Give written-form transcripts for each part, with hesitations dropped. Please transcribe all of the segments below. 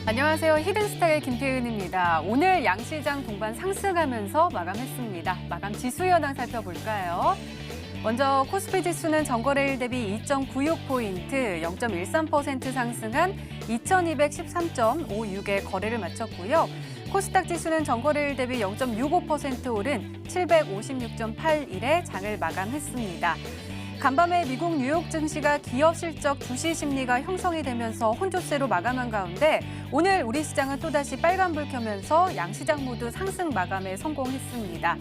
안녕하세요. 히든스타의 김태은입니다. 오늘 양시장 동반 상승하면서 마감했습니다. 마감 지수 현황 살펴볼까요? 먼저 코스피 지수는 전거래일 대비 2.96포인트, 0.13% 상승한 2213.56에 거래를 마쳤고요. 코스닥 지수는 전거래일 대비 0.65% 오른 756.81에 장을 마감했습니다. 간밤에 미국 뉴욕 증시가 기업 실적 주시 심리가 형성이 되면서 혼조세로 마감한 가운데 오늘 우리 시장은 또다시 빨간불 켜면서 양시장 모두 상승 마감에 성공했습니다.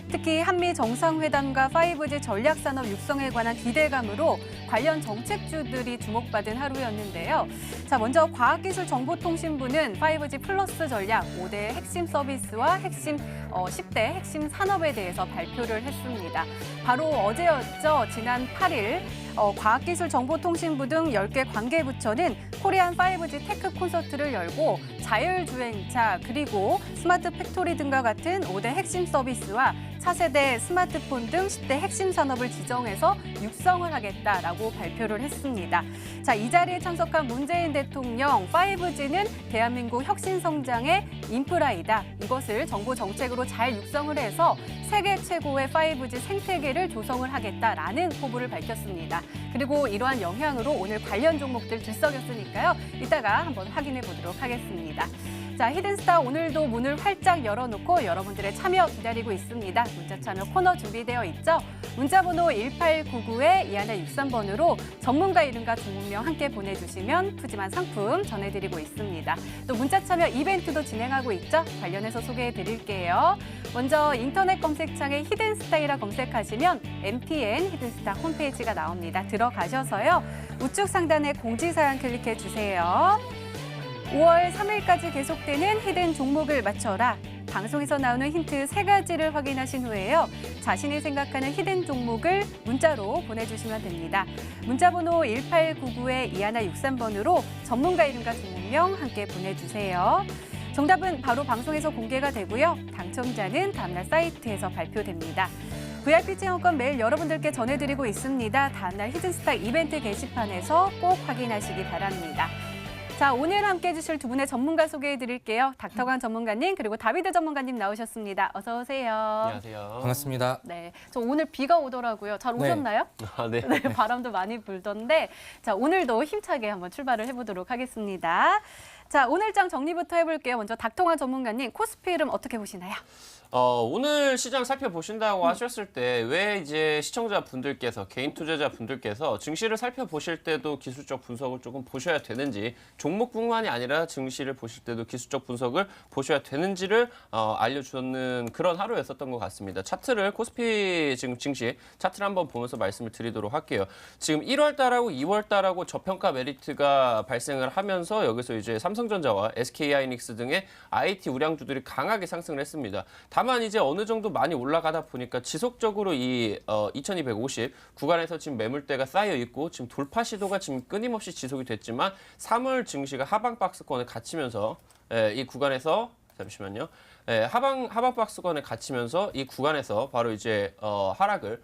특히 한미 정상회담과 5G 전략산업 육성에 관한 기대감으로 관련 정책주들이 주목받은 하루였는데요. 자, 먼저 과학기술정보통신부는 5G 플러스 전략 5대 핵심 서비스와 핵심 10대 핵심 산업에 대해서 발표를 했습니다. 바로 어제였죠. 지난 8일 과학기술정보통신부 등 10개 관계부처는 코리안 5G 테크 콘서트를 열고 자율주행차 그리고 스마트 팩토리 등과 같은 5대 핵심 서비스와 차세대 스마트폰 등 10대 핵심 산업을 지정해서 육성을 하겠다라고 발표를 했습니다. 자, 이 자리에 참석한 문재인 대통령 5G는 대한민국 혁신 성장의 인프라이다. 이것을 정부 정책으로 잘 육성을 해서 세계 최고의 5G 생태계를 조성을 하겠다라는 포부를 밝혔습니다. 그리고 이러한 영향으로 오늘 관련 종목들 들썩였으니까요. 이따가 한번 확인해 보도록 하겠습니다. 자, 히든스타 오늘도 문을 활짝 열어놓고 여러분들의 참여 기다리고 있습니다. 문자 참여 코너 준비되어 있죠? 문자번호 1899-2163번으로 전문가 이름과 종목명 함께 보내주시면 푸짐한 상품 전해드리고 있습니다. 또 문자 참여 이벤트도 진행하고 있죠? 관련해서 소개해드릴게요. 먼저 인터넷 검색창에 히든스타이라 검색하시면 MTN 히든스타 홈페이지가 나옵니다. 들어가셔서요. 우측 상단에 공지사항 클릭해주세요. 5월 3일까지 계속되는 히든 종목을 맞춰라. 방송에서 나오는 힌트 3가지를 확인하신 후에요. 자신이 생각하는 히든 종목을 문자로 보내주시면 됩니다. 문자번호 1899-2163번으로 전문가 이름과 종목명 함께 보내주세요. 정답은 바로 방송에서 공개가 되고요. 당첨자는 다음날 사이트에서 발표됩니다. VIP 체험권 매일 여러분들께 전해드리고 있습니다. 다음날 히든스타 이벤트 게시판에서 꼭 확인하시기 바랍니다. 자, 오늘 함께해 주실 두 분의 전문가 소개해 드릴게요. 닥터관 전문가님 그리고 다비드 전문가님 나오셨습니다. 어서 오세요. 안녕하세요. 반갑습니다. 네, 저 오늘 비가 오더라고요. 잘 오셨나요? 네. 네, 바람도 많이 불던데 자, 오늘도 힘차게 한번 출발을 해보도록 하겠습니다. 자, 오늘 장 정리부터 해볼게요. 먼저 닥터관 전문가님, 코스피 흐름 어떻게 보시나요? 오늘 시장 살펴보신다고 하셨을 때 왜 이제 시청자분들께서 개인 투자자분들께서 증시를 살펴보실 때도 기술적 분석을 조금 보셔야 되는지 종목뿐만이 아니라 증시를 보실 때도 기술적 분석을 보셔야 되는지를 알려주는 그런 하루였었던 것 같습니다. 차트를 코스피 지금 증시 차트를 한번 보면서 말씀을 드리도록 할게요. 지금 1월 달하고 2월 달하고 저평가 메리트가 발생을 하면서 여기서 이제 삼성전자와 SK하이닉스 등의 IT 우량주들이 강하게 상승을 했습니다. 다만 이제 어느 정도 많이 올라가다 보니까 지속적으로 이 2250 구간에서 지금 매물대가 쌓여 있고 지금 돌파 시도가 지금 끊임없이 지속이 됐지만 3월 증시가 하방 박스권에 갇히면서 이 구간에서 잠시만요. 하방 박스권에 갇히면서 이 구간에서 바로 이제 하락을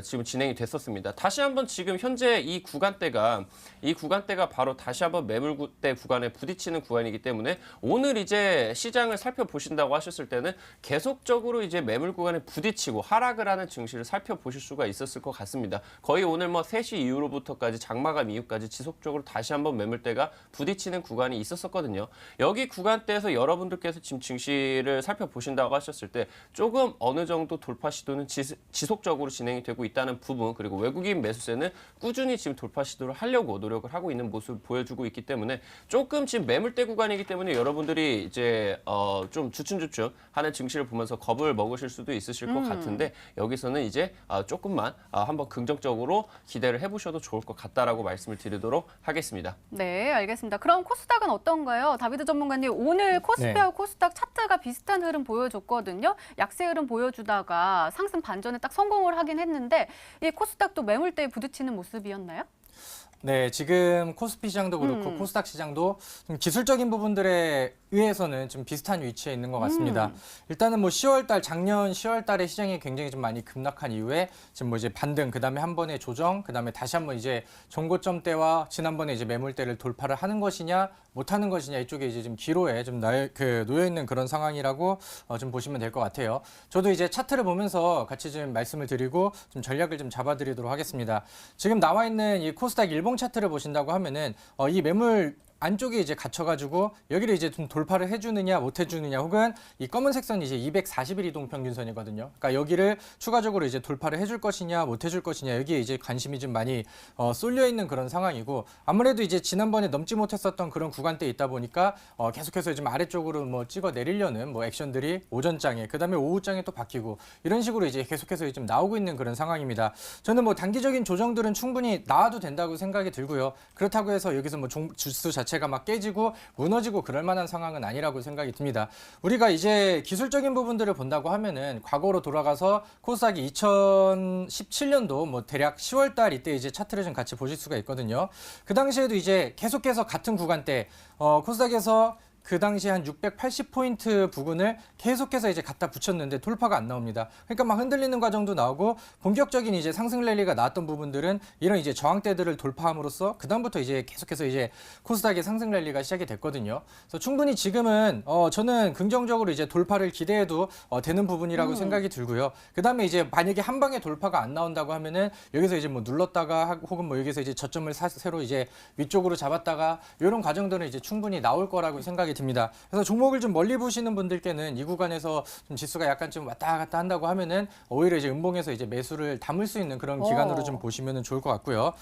지금 진행이 됐었습니다. 다시 한번 지금 현재 이 구간대가 바로 다시 한번 매물대 구간에 부딪히는 구간이기 때문에 오늘 이제 시장을 살펴보신다고 하셨을 때는 계속적으로 이제 매물 구간에 부딪히고 하락을 하는 증시를 살펴보실 수가 있었을 것 같습니다. 거의 오늘 뭐 3시 이후로부터까지 장마감 이후까지 지속적으로 다시 한번 매물대가 부딪히는 구간이 있었거든요. 여기 구간대에서 여러분들께서 지금 증시를 살펴보신다고 하셨을 때 조금 어느 정도 돌파 시도는 지속적으로 진행이 되고 있다는 부분 그리고 외국인 매수세는 꾸준히 지금 돌파 시도를 하려고 노력을 하고 있는 모습을 보여주고 있기 때문에 조금 지금 매물대 구간이기 때문에 여러분들이 이제 좀 주춤주춤 하는 증시를 보면서 겁을 먹으실 수도 있으실 것 같은데 여기서는 이제 조금만 한번 긍정적으로 기대를 해보셔도 좋을 것 같다라고 말씀을 드리도록 하겠습니다. 네, 알겠습니다. 그럼 코스닥은 어떤가요? 다비드 전문가님, 오늘 코스피하고 코스닥 차트가 비슷한 흐름 보여줬거든요. 약세 흐름 보여주다가 상승 반전에 딱 성공을 하긴 했는데 이 코스닥도 매물대에 부딪히는 모습이었나요? 네, 지금 코스피 시장도 그렇고 코스닥 시장도 좀 기술적인 부분들에 의해서는 좀 비슷한 위치에 있는 것 같습니다. 일단은 뭐 10월 작년 10월 달에 시장이 굉장히 좀 많이 급락한 이후에 지금 뭐 이제 반등, 그다음에 한 번의 조정, 그다음에 다시 한번 이제 종고점대와 지난번에 이제 매물대를 돌파를 하는 것이냐, 못하는 것이냐, 이쪽에 이제 좀 기로에 좀 놓여 있는 그런 상황이라고 좀 보시면 될 것 같아요. 저도 이제 차트를 보면서 같이 좀 말씀을 드리고 좀 전략을 좀 잡아드리도록 하겠습니다. 지금 나와 있는 이 코스닥 일봉 차트를 보신다고 하면은 이 매물 안쪽에 이제 갇혀가지고 여기를 이제 좀 돌파를 해주느냐 못 해주느냐, 혹은 이 검은색 선이 이제 240일 이동 평균선이거든요. 그러니까 여기를 추가적으로 이제 돌파를 해줄 것이냐 못 해줄 것이냐, 여기에 이제 관심이 좀 많이 쏠려 있는 그런 상황이고, 아무래도 이제 지난번에 넘지 못했었던 그런 구간대에 있다 보니까 계속해서 좀 아래쪽으로 뭐 찍어 내리려는 뭐 액션들이 오전장에, 그다음에 오후장에 또 바뀌고, 이런 식으로 이제 계속해서 좀 나오고 있는 그런 상황입니다. 저는 뭐 단기적인 조정들은 충분히 나와도 된다고 생각이 들고요. 그렇다고 해서 여기서 뭐 주수 자체가 막 깨지고 무너지고 그럴 만한 상황은 아니라고 생각이 듭니다. 우리가 이제 기술적인 부분들을 본다고 하면은 과거로 돌아가서 코스닥이 2017년도 뭐 대략 10월 달 이때 이제 차트를 좀 같이 보실 수가 있거든요. 그 당시에도 이제 계속해서 같은 구간대 코스닥에서 그 당시 한 680포인트 부근을 계속해서 이제 갖다 붙였는데 돌파가 안 나옵니다. 그러니까 막 흔들리는 과정도 나오고, 본격적인 이제 상승 랠리가 나왔던 부분들은 이런 이제 저항대들을 돌파함으로써 그다음부터 이제 계속해서 이제 코스닥의 상승 랠리가 시작이 됐거든요. 그래서 충분히 지금은 저는 긍정적으로 이제 돌파를 기대해도 되는 부분이라고 생각이 들고요. 그다음에 이제 만약에 한 방에 돌파가 안 나온다고 하면은 여기서 이제 뭐 눌렀다가 혹은 뭐 여기서 이제 저점을 새로 이제 위쪽으로 잡았다가, 이런 과정들은 이제 충분히 나올 거라고 생각이 듭니다. 그래서 종목을 좀 멀리 보시는 분들께는 이 구간에서 좀 지수가 약간 좀 왔다 갔다 한다고 하면은 오히려 이제 음봉에서 이제 매수를 담을 수 있는 그런 기간으로 좀 보시면 좋을 것 같고요.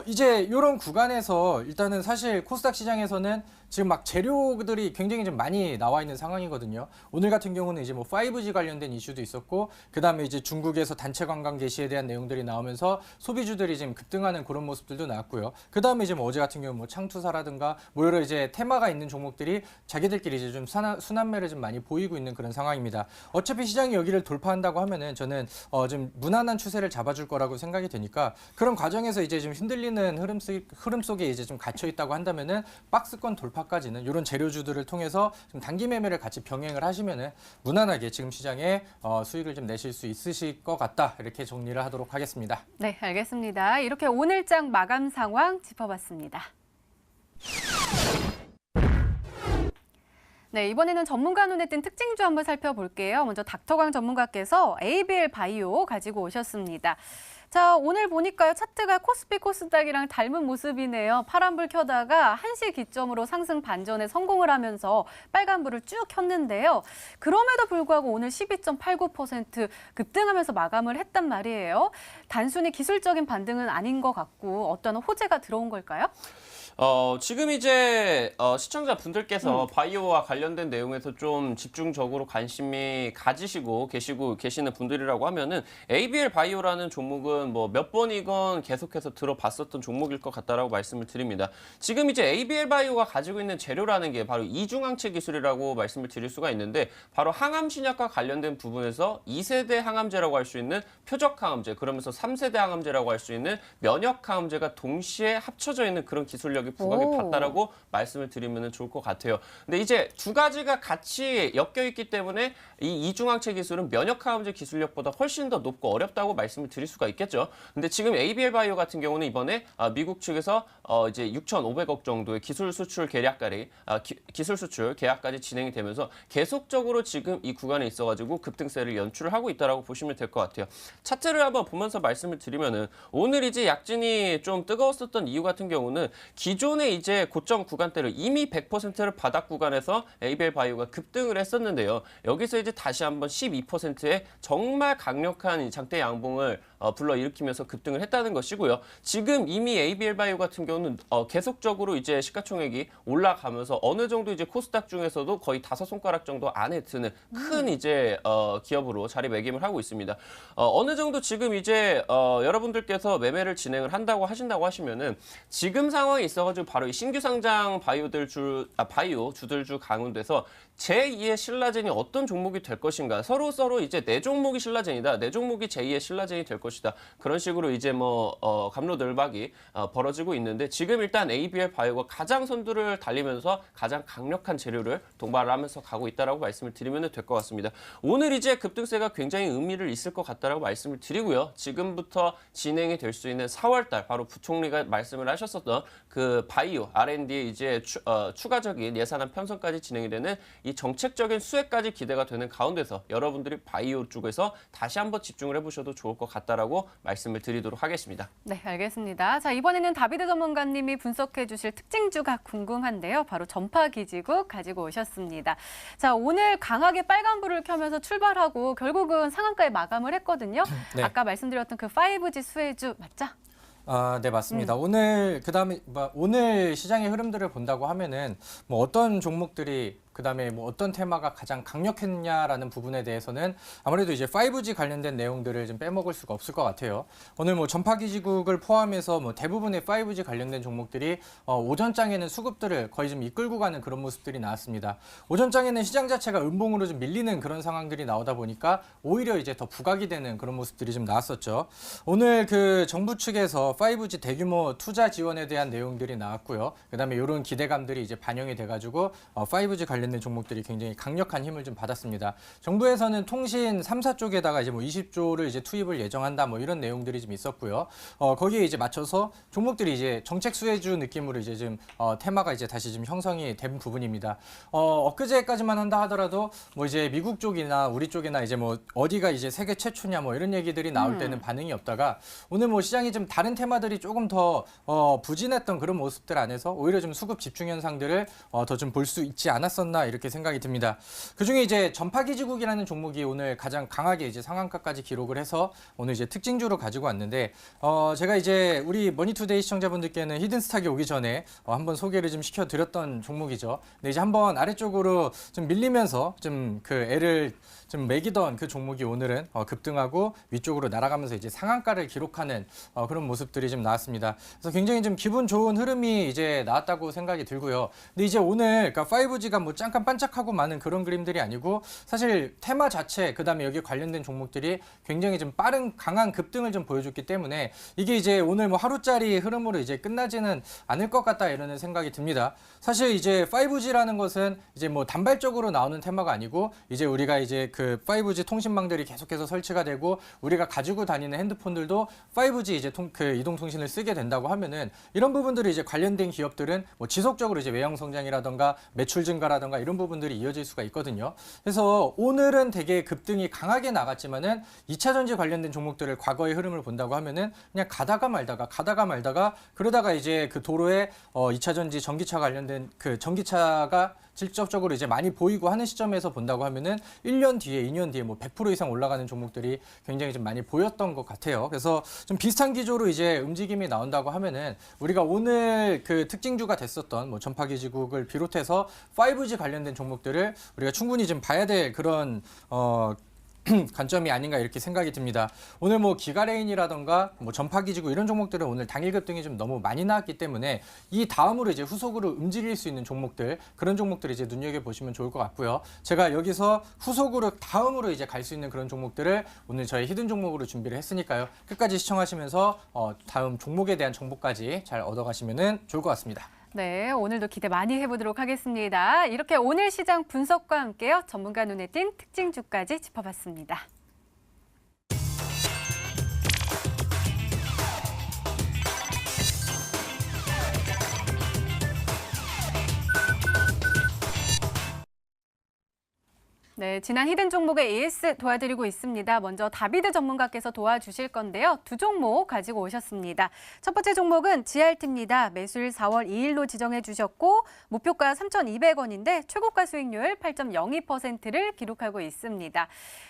이제 이런 구간에서 일단은 사실 코스닥 시장에서는 지금 막 재료들이 굉장히 좀 많이 나와 있는 상황이거든요. 오늘 같은 경우는 이제 뭐 5G 관련된 이슈도 있었고, 그 다음에 이제 중국에서 단체 관광 개시에 대한 내용들이 나오면서 소비주들이 지금 급등하는 그런 모습들도 나왔고요. 그 다음에 이제 뭐 어제 같은 경우 뭐 창투사라든가 뭐 여러 이제 테마가 있는 종목들이 자기들끼리 이제 좀 순환매를 좀 많이 보이고 있는 그런 상황입니다. 어차피 시장이 여기를 돌파한다고 하면은 저는 좀 무난한 추세를 잡아줄 거라고 생각이 되니까, 그런 과정에서 이제 좀 흔들리는 흐름 속에 이제 좀 갇혀 있다고 한다면은 박스권 돌파까지는 이런 재료주들을 통해서 좀 단기 매매를 같이 병행을 하시면은 무난하게 지금 시장에 수익을 좀 내실 수 있으실 것 같다, 이렇게 정리를 하도록 하겠습니다. 네, 알겠습니다. 이렇게 오늘장 마감 상황 짚어봤습니다. 네, 이번에는 전문가 눈에 띈 특징주 한번 살펴볼게요. 먼저 닥터광 전문가께서 ABL 바이오 가지고 오셨습니다. 자, 오늘 보니까요, 차트가 코스피 코스닥이랑 닮은 모습이네요. 파란불 켜다가 1시 기점으로 상승 반전에 성공을 하면서 빨간불을 쭉 켰는데요. 그럼에도 불구하고 오늘 12.89% 급등하면서 마감을 했단 말이에요. 단순히 기술적인 반등은 아닌 것 같고 어떤 호재가 들어온 걸까요? 지금 이제 시청자 분들께서 바이오와 관련된 내용에서 좀 집중적으로 관심이 가지시고 계시는 분들이라고 하면은 ABL 바이오라는 종목은 뭐 몇 번이건 계속해서 들어봤었던 종목일 것 같다라고 말씀을 드립니다. 지금 이제 ABL 바이오가 가지고 있는 재료라는 게 바로 이중항체 기술이라고 말씀을 드릴 수가 있는데, 바로 항암 신약과 관련된 부분에서 2세대 항암제라고 할 수 있는 표적 항암제, 그러면서 3세대 항암제라고 할 수 있는 면역 항암제가 동시에 합쳐져 있는 그런 기술력이 부각이 봤다라고 말씀을 드리면 좋을 것 같아요. 근데 이제 두 가지가 같이 엮여 있기 때문에 이 이중항체 기술은 면역 항암제 기술력보다 훨씬 더 높고 어렵다고 말씀을 드릴 수가 있겠죠. 근데 지금 ABL 바이오 같은 경우는 이번에 미국 측에서 이제 6,500억 정도의 기술 수출 계약까지 진행이 되면서 계속적으로 지금 이 구간에 있어가지고 급등세를 연출을 하고 있다라고 보시면 될 것 같아요. 차트를 한번 보면서 말씀을 드리면은, 오늘 이제 약진이 좀 뜨거웠었던 이유 같은 경우는 기존의 이제 고점 구간대를 이미 100%를 바닥 구간에서 ABL 바이오가 급등을 했었는데요. 여기서 이제 다시 한번 12%의 정말 강력한 장대 양봉을 불러일으키면서 급등을 했다는 것이고요. 지금 이미 ABL 바이오 같은 경우는 계속적으로 이제 시가총액이 올라가면서 어느 정도 이제 코스닥 중에서도 거의 5손가락 정도 안에 드는 큰 이제 기업으로 자리매김을 하고 있습니다. 어느 정도 지금 이제 여러분들께서 매매를 진행을 한다고 하신다고 하시면은, 지금 상황이 있어 나와가지고 바로 이 신규 상장 바이오 주들 중 가운데서 제2의 신라젠이 어떤 종목이 될 것인가. 서로 이제 내 종목이 신라젠이다. 내 종목이 제2의 신라젠이 될 것이다. 그런 식으로 이제 갑로늘박이 벌어지고 있는데 지금 일단 ABL 바이오가 가장 선두를 달리면서 가장 강력한 재료를 동반을 하면서 가고 있다라고 말씀을 드리면 될 것 같습니다. 오늘 이제 급등세가 굉장히 의미를 있을 것 같다라고 말씀을 드리고요. 지금부터 진행이 될 수 있는 4월달 바로 부총리가 말씀을 하셨었던 그 바이오 R&D에 이제 추가적인 예산안 편성까지 진행이 되는 이 정책적인 수혜까지 기대가 되는 가운데서 여러분들이 바이오 쪽에서 다시 한번 집중을 해보셔도 좋을 것 같다라고 말씀을 드리도록 하겠습니다. 네, 알겠습니다. 자, 이번에는 다비드 전문가님이 분석해 주실 특징주가 궁금한데요. 바로 전파기지국 가지고 오셨습니다. 자, 오늘 강하게 빨간불을 켜면서 출발하고 결국은 상한가에 마감을 했거든요. 네. 아까 말씀드렸던 그 5G 수혜주 맞죠? 네, 맞습니다. 오늘 오늘 시장의 흐름들을 본다고 하면은 뭐 어떤 종목들이 그다음에 뭐 어떤 테마가 가장 강력했냐라는 부분에 대해서는 아무래도 이제 5G 관련된 내용들을 좀 빼먹을 수가 없을 것 같아요. 오늘 뭐 전파기지국을 포함해서 뭐 대부분의 5G 관련된 종목들이 오전장에는 수급들을 거의 좀 이끌고 가는 그런 모습들이 나왔습니다. 오전장에는 시장 자체가 음봉으로 좀 밀리는 그런 상황들이 나오다 보니까 오히려 이제 더 부각이 되는 그런 모습들이 좀 나왔었죠. 오늘 그 정부 측에서 5G 대규모 투자 지원에 대한 내용들이 나왔고요. 그다음에 이런 기대감들이 이제 반영이 돼가지고 5G 관련된 종목들이 굉장히 강력한 힘을 좀 받았습니다. 정부에서는 통신 3사 쪽에다가 이제 뭐 20조를 이제 투입을 예정한다 뭐 이런 내용들이 좀 있었고요. 거기에 이제 맞춰서 종목들이 이제 정책 수혜주 느낌으로 이제 좀 테마가 이제 다시 좀 형성이 된 부분입니다. 엊그제까지만 한다 하더라도 뭐 이제 미국 쪽이나 우리 쪽이나 이제 뭐 어디가 이제 세계 최초냐 뭐 이런 얘기들이 나올 때는 반응이 없다가 오늘 뭐 시장이 좀 다른 테마들이 조금 더 부진했던 그런 모습들 안에서 오히려 좀 수급 집중 현상들을 더 좀 볼 수 있지 않았었나 이렇게 생각이 듭니다. 그중에 이제 전파기지국이라는 종목이 오늘 가장 강하게 이제 상한가까지 기록을 해서 오늘 이제 특징주로 가지고 왔는데 제가 이제 우리 머니투데이 시청자분들께는 히든스탁이 오기 전에 한번 소개를 좀 시켜드렸던 종목이죠. 근데 이제 한번 아래쪽으로 좀 밀리면서 좀 그 애를 좀 매기던 그 종목이 오늘은 급등하고 위쪽으로 날아가면서 이제 상한가를 기록하는 그런 모습들이 좀 나왔습니다. 그래서 굉장히 좀 기분 좋은 흐름이 이제 나왔다고 생각이 들고요. 근데 이제 오늘 그러니까 5G가 뭐 잠깐 반짝하고 많은 그런 그림들이 아니고 사실 테마 자체 그다음에 여기 관련된 종목들이 굉장히 좀 빠른 강한 급등을 좀 보여줬기 때문에 이게 이제 오늘 뭐 하루짜리 흐름으로 이제 끝나지는 않을 것 같다 이런 생각이 듭니다. 사실 이제 5G라는 것은 이제 뭐 단발적으로 나오는 테마가 아니고 이제 우리가 이제 그 5G 통신망들이 계속해서 설치가 되고 우리가 가지고 다니는 핸드폰들도 5G 이제 그 이동통신을 쓰게 된다고 하면은 이런 부분들이 이제 관련된 기업들은 뭐 지속적으로 이제 외형 성장이라던가 매출 증가라던가 이런 부분들이 이어질 수가 있거든요. 그래서 오늘은 되게 급등이 강하게 나갔지만은 2차 전지 관련된 종목들을 과거의 흐름을 본다고 하면은 그냥 가다가 말다가 그러다가 이제 그 도로에 2차 전지 전기차 관련된 그 전기차가 직접적으로 이제 많이 보이고 하는 시점에서 본다고 하면은 1년 뒤에, 2년 뒤에 뭐 100% 이상 올라가는 종목들이 굉장히 좀 많이 보였던 것 같아요. 그래서 좀 비슷한 기조로 이제 움직임이 나온다고 하면은 우리가 오늘 그 특징주가 됐었던 뭐 전파기지국을 비롯해서 5G 관련된 종목들을 우리가 충분히 좀 봐야 될 그런 관점이 아닌가 이렇게 생각이 듭니다. 오늘 뭐 기가레인이라던가 뭐 전파기지국 이런 종목들은 오늘 당일 급등이 좀 너무 많이 나왔기 때문에 이 다음으로 이제 후속으로 움직일 수 있는 종목들 그런 종목들 이제 눈여겨 보시면 좋을 것 같고요. 제가 여기서 후속으로 다음으로 이제 갈 수 있는 그런 종목들을 오늘 저희 히든 종목으로 준비를 했으니까요. 끝까지 시청하시면서 다음 종목에 대한 정보까지 잘 얻어가시면 좋을 것 같습니다. 네, 오늘도 기대 많이 해보도록 하겠습니다. 이렇게 오늘 시장 분석과 함께요. 전문가 눈에 띈 특징주까지 짚어봤습니다. 네, 지난 히든 종목의 AS 도와드리고 있습니다. 먼저 다비드 전문가께서 도와주실 건데요. 두 종목 가지고 오셨습니다. 첫 번째 종목은 GRT입니다. 매수일 4월 2일로 지정해 주셨고 목표가 3,200원인데 최고가 수익률 8.02%를 기록하고 있습니다.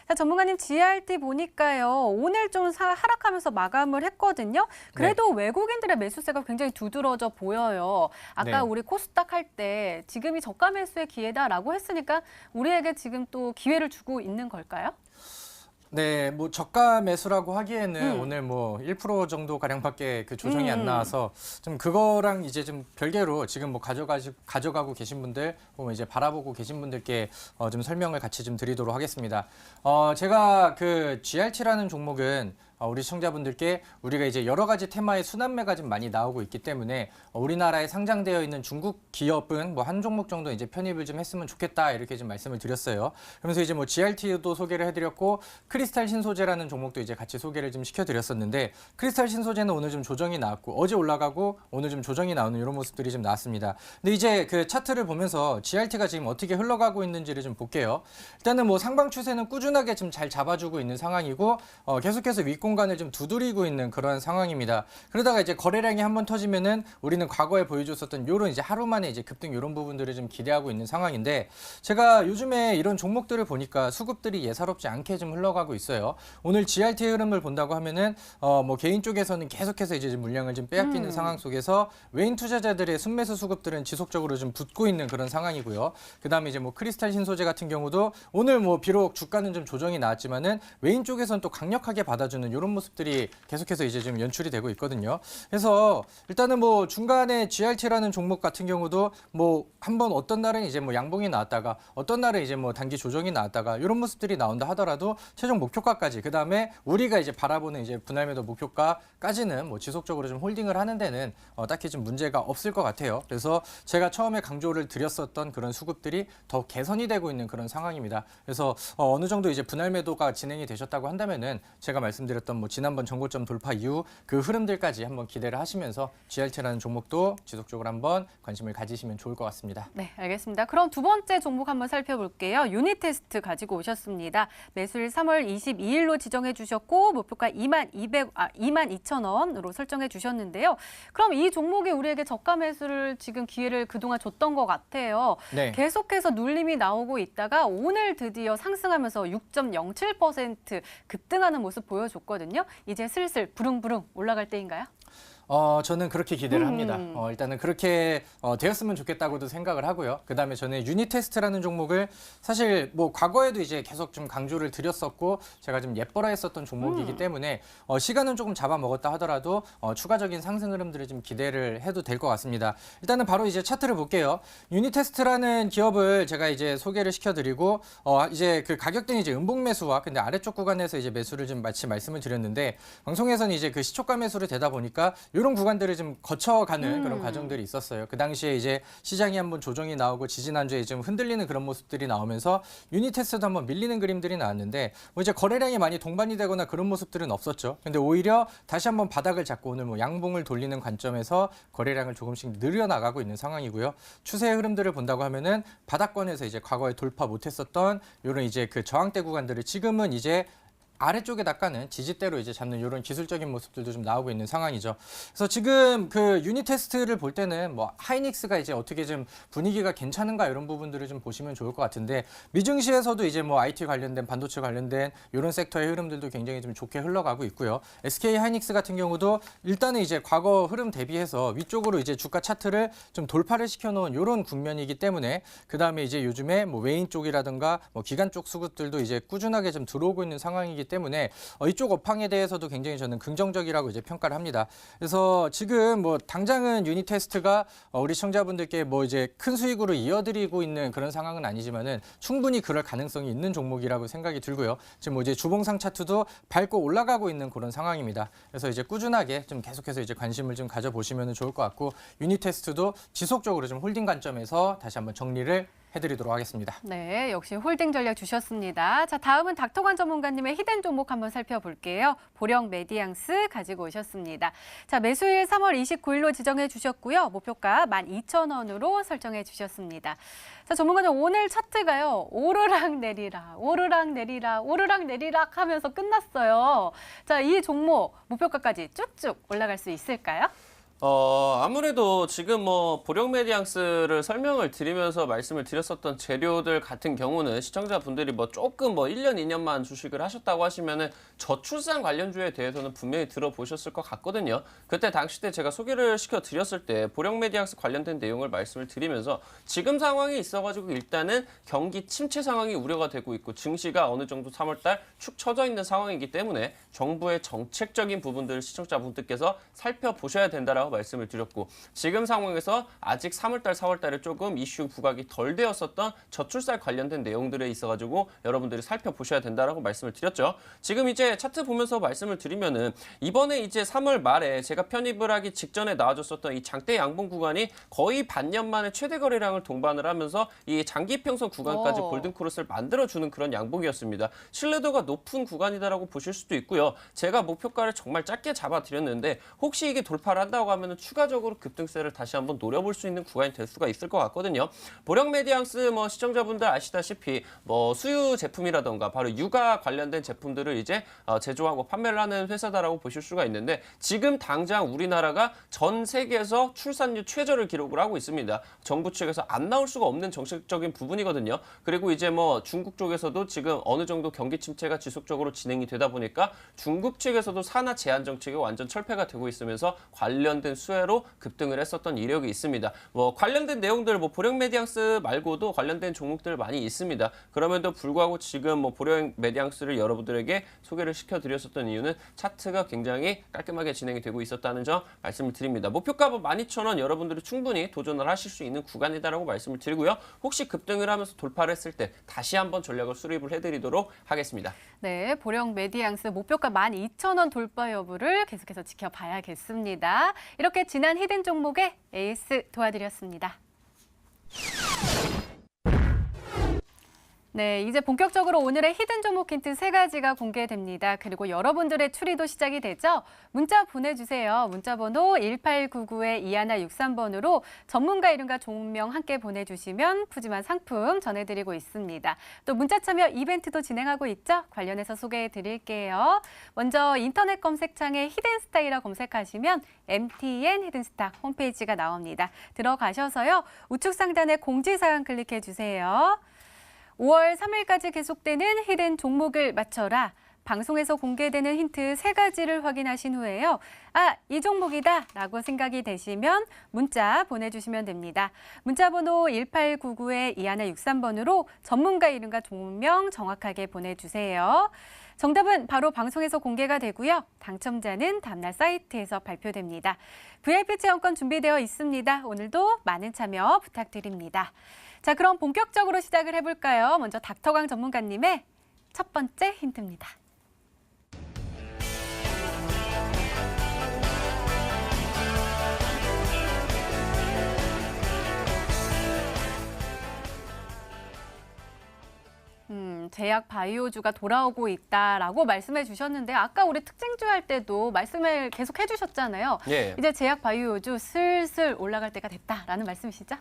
자, 전문가님 GRT 보니까요. 오늘 좀 하락하면서 마감을 했거든요. 그래도 네. 외국인들의 매수세가 굉장히 두드러져 보여요. 아까 네. 우리 코스닥 할 때 지금이 저가 매수의 기회다라고 했으니까 우리에게 지금 또 기회를 주고 있는 걸까요? 네, 뭐 저가 매수라고 하기에는 오늘 뭐 1% 정도 가량밖에 그 조정이 안 나와서 좀 그거랑 이제 좀 별개로 지금 뭐 가져가고 계신 분들, 혹은 이제 바라보고 계신 분들께 좀 설명을 같이 좀 드리도록 하겠습니다. 제가 그 GRT라는 종목은 우리 시청자분들께 우리가 이제 여러 가지 테마의 순환매가 좀 많이 나오고 있기 때문에 우리나라에 상장되어 있는 중국 기업은 뭐 한 종목 정도 이제 편입을 좀 했으면 좋겠다 이렇게 좀 말씀을 드렸어요. 그러면서 이제 뭐 GRT도 소개를 해드렸고 크리스탈 신소재라는 종목도 이제 같이 소개를 좀 시켜드렸었는데 크리스탈 신소재는 오늘 좀 조정이 나왔고 어제 올라가고 오늘 좀 조정이 나오는 이런 모습들이 좀 나왔습니다. 근데 이제 그 차트를 보면서 GRT가 지금 어떻게 흘러가고 있는지를 좀 볼게요. 일단은 뭐 상방 추세는 꾸준하게 좀 잘 잡아주고 있는 상황이고 계속해서 윗공간을 좀 두드리고 있는 그런 상황입니다. 그러다가 이제 거래량이 한번 터지면은 우리는 과거에 보여줬었던 요런 이제 하루 만에 이제 급등 이런 부분들을 좀 기대하고 있는 상황인데 제가 요즘에 이런 종목들을 보니까 수급들이 예사롭지 않게 좀 흘러가고 있어요. 오늘 GRT의 흐름을 본다고 하면은 뭐 개인 쪽에서는 계속해서 이제 물량을 좀 빼앗기는 상황 속에서 외인 투자자들의 순매수 수급들은 지속적으로 좀 붙고 있는 그런 상황이고요. 그다음에 이제 뭐 크리스탈 신소재 같은 경우도 오늘 뭐 비록 주가는 좀 조정이 나왔지만은 외인 쪽에서는 또 강력하게 받아주는 이런 모습들이 계속해서 이제 좀 연출이 되고 있거든요. 그래서 일단은 뭐 중간에 GRT라는 종목 같은 경우도 뭐 한번 어떤 날은 이제 뭐 양봉이 나왔다가 어떤 날은 이제 뭐 단기 조정이 나왔다가 이런 모습들이 나온다 하더라도 최종 목표가까지 그다음에 우리가 이제 바라보는 이제 분할 매도 목표가까지는 뭐 지속적으로 좀 홀딩을 하는 데는 딱히 좀 문제가 없을 것 같아요. 그래서 제가 처음에 강조를 드렸었던 그런 수급들이 더 개선이 되고 있는 그런 상황입니다. 그래서 어느 정도 이제 분할 매도가 진행이 되셨다고 한다면은 제가 말씀드렸던 뭐 지난번 전고점 돌파 이후 그 흐름들까지 한번 기대를 하시면서 GRT라는 종목도 지속적으로 한번 관심을 가지시면 좋을 것 같습니다. 네, 알겠습니다. 그럼 두 번째 종목 한번 살펴볼게요. 유니테스트 가지고 오셨습니다. 매수일 3월 22일로 지정해 주셨고 목표가 22,000원으로 설정해 주셨는데요. 그럼 이 종목이 우리에게 저가 매수를 지금 기회를 그동안 줬던 것 같아요. 네. 계속해서 눌림이 나오고 있다가 오늘 드디어 상승하면서 6.07% 급등하는 모습 보여줬거든요. 이제 슬슬 부릉부릉 올라갈 때인가요? 저는 그렇게 기대를 합니다. 일단은 그렇게 되었으면 좋겠다고도 생각을 하고요. 그다음에 저는 유니테스트라는 종목을 사실 뭐 과거에도 이제 계속 좀 강조를 드렸었고 제가 좀 예뻐라 했었던 종목이기 때문에 시간은 조금 잡아먹었다 하더라도 추가적인 상승 흐름들을 좀 기대를 해도 될 것 같습니다. 일단은 바로 이제 차트를 볼게요. 유니테스트라는 기업을 제가 이제 소개를 시켜드리고 이제 그 가격대는 이제 음봉 매수와 근데 아래쪽 구간에서 이제 매수를 좀 마치 말씀을 드렸는데 방송에서는 이제 그 시초가 매수를 되다 보니까 이런 구간들을 좀 거쳐가는 그런 과정들이 있었어요. 그 당시에 이제 시장이 한번 조정이 나오고 지지난주에 좀 흔들리는 그런 모습들이 나오면서 유니테스도 한번 밀리는 그림들이 나왔는데 뭐 이제 거래량이 많이 동반이 되거나 그런 모습들은 없었죠. 근데 오히려 다시 한번 바닥을 잡고 오늘 뭐 양봉을 돌리는 관점에서 거래량을 조금씩 늘려나가고 있는 상황이고요. 추세의 흐름들을 본다고 하면은 바닥권에서 이제 과거에 돌파 못했었던 이런 이제 그 저항대 구간들을 지금은 이제 아래쪽에다가는 지지대로 이제 잡는 이런 기술적인 모습들도 좀 나오고 있는 상황이죠. 그래서 지금 그 유니테스트를 볼 때는 뭐 하이닉스가 이제 어떻게 좀 분위기가 괜찮은가 이런 부분들을 좀 보시면 좋을 것 같은데 미증시에서도 이제 뭐 IT 관련된 반도체 관련된 이런 섹터의 흐름들도 굉장히 좀 좋게 흘러가고 있고요. SK 하이닉스 같은 경우도 일단은 이제 과거 흐름 대비해서 위쪽으로 이제 주가 차트를 좀 돌파를 시켜놓은 이런 국면이기 때문에 그 다음에 이제 요즘에 뭐 외인 쪽이라든가 뭐 기관 쪽 수급들도 이제 꾸준하게 좀 들어오고 있는 상황이기 때문에 이쪽 업황에 대해서도 굉장히 저는 긍정적이라고 이제 평가를 합니다. 그래서 지금 뭐 당장은 유니테스트가 우리 시청자분들께 뭐 이제 큰 수익으로 이어드리고 있는 그런 상황은 아니지만은 충분히 그럴 가능성이 있는 종목이라고 생각이 들고요. 지금 뭐 이제 주봉상 차트도 밟고 올라가고 있는 그런 상황입니다. 그래서 이제 꾸준하게 좀 계속해서 이제 관심을 좀 가져보시면 좋을 것 같고 유니테스트도 지속적으로 좀 홀딩 관점에서 다시 한번 정리를 해드리도록 하겠습니다. 네, 역시 홀딩 전략 주셨습니다. 자, 다음은 닥터관 전문가님의 히든 종목 한번 살펴볼게요. 보령 메디앙스 가지고 오셨습니다. 자, 매수일 3월 29일로 지정해 주셨고요. 목표가 12,000원으로 설정해 주셨습니다. 자, 전문가님 오늘 차트가요. 오르락 내리락, 오르락 내리락, 오르락 내리락 하면서 끝났어요. 자, 이 종목 목표가까지 쭉쭉 올라갈 수 있을까요? 아무래도 지금 뭐 보령 메디앙스를 설명을 드리면서 말씀을 드렸었던 재료들 같은 경우는 시청자분들이 뭐 조금 뭐 1년, 2년만 주식을 하셨다고 하시면은 저출산 관련주에 대해서는 분명히 들어보셨을 것 같거든요. 그때 당시 때 제가 소개를 시켜 드렸을 때 보령 메디앙스 관련된 내용을 말씀을 드리면서 지금 상황이 있어가지고 일단은 경기 침체 상황이 우려가 되고 있고 증시가 어느 정도 3월달 축 처져 있는 상황이기 때문에 정부의 정책적인 부분들을 시청자분들께서 살펴보셔야 된다라고 말씀을 드렸고 지금 상황에서 아직 3월달, 4월달에 조금 이슈 부각이 덜 되었었던 저출산 관련된 내용들에 있어가지고 여러분들이 살펴보셔야 된다라고 말씀을 드렸죠. 지금 이제 차트 보면서 말씀을 드리면은 이번에 이제 3월 말에 제가 편입을 하기 직전에 나와줬었던 이 장대 양봉 구간이 거의 반년 만에 최대 거래량을 동반을 하면서 이 장기 평선 구간까지 골든 크로스를 만들어주는 그런 양봉이었습니다. 신뢰도가 높은 구간이다라고 보실 수도 있고요. 제가 목표가를 정말 작게 잡아드렸는데 혹시 이게 돌파를 한다고 하면 추가적으로 급등세를 다시 한번 노려볼 수 있는 구간이 될 수가 있을 것 같거든요. 보령 메디앙스 뭐 시청자분들 아시다시피 뭐 수유 제품이라던가 바로 육아 관련된 제품들을 이제 제조하고 판매를 하는 회사다라고 보실 수가 있는데 지금 당장 우리나라가 전 세계에서 출산율 최저를 기록을 하고 있습니다. 정부 측에서 안 나올 수가 없는 정책적인 부분이거든요. 그리고 이제 뭐 중국 쪽에서도 지금 어느 정도 경기 침체가 지속적으로 진행이 되다 보니까 중국 측에서도 산하 제한 정책이 완전 철폐가 되고 있으면서 관련된 수혜로 급등을 했었던 이력이 있습니다. 뭐 관련된 내용들 뭐 보령 메디앙스 말고도 관련된 종목들 많이 있습니다. 그럼에도 불구하고 지금 뭐 보령 메디앙스를 여러분들에게 소개를 시켜드렸었던 이유는 차트가 굉장히 깔끔하게 진행이 되고 있었다는 점 말씀을 드립니다. 목표가 12,000원 여러분들이 충분히 도전을 하실 수 있는 구간이다라고 말씀을 드리고요. 혹시 급등을 하면서 돌파를 했을 때 다시 한번 전략을 수립을 해드리도록 하겠습니다. 네, 보령 메디앙스 목표가 12,000원 돌파 여부를 계속해서 지켜봐야겠습니다. 이렇게 지난 히든 종목의 에이스 도와드렸습니다. 네, 이제 본격적으로 오늘의 히든 종목 힌트 3가지가 공개됩니다. 그리고 여러분들의 추리도 시작이 되죠. 문자 보내주세요. 문자번호 1899-2163번으로 전문가 이름과 종목명 함께 보내주시면 푸짐한 상품 전해드리고 있습니다. 또 문자 참여 이벤트도 진행하고 있죠. 관련해서 소개해드릴게요. 먼저 인터넷 검색창에 히든스타이라 검색하시면 MTN 히든스타 홈페이지가 나옵니다. 들어가셔서요. 우측 상단에 공지사항 클릭해주세요. 5월 3일까지 계속되는 히든 종목을 맞춰라. 방송에서 공개되는 힌트 3가지를 확인하신 후에요. 아, 이 종목이다 라고 생각이 되시면 문자 보내주시면 됩니다. 문자번호 1899-2163번으로 전문가 이름과 종목명 정확하게 보내주세요. 정답은 바로 방송에서 공개가 되고요. 당첨자는 다음날 사이트에서 발표됩니다. VIP 체험권 준비되어 있습니다. 오늘도 많은 참여 부탁드립니다. 자, 그럼 본격적으로 시작을 해볼까요? 먼저 닥터강 전문가님의 첫 번째 힌트입니다. 제약 바이오주가 돌아오고 있다라고 말씀해 주셨는데 아까 우리 특징주 할 때도 말씀을 계속 해주셨잖아요. 예. 이제 제약 바이오주 슬슬 올라갈 때가 됐다라는 말씀이시죠?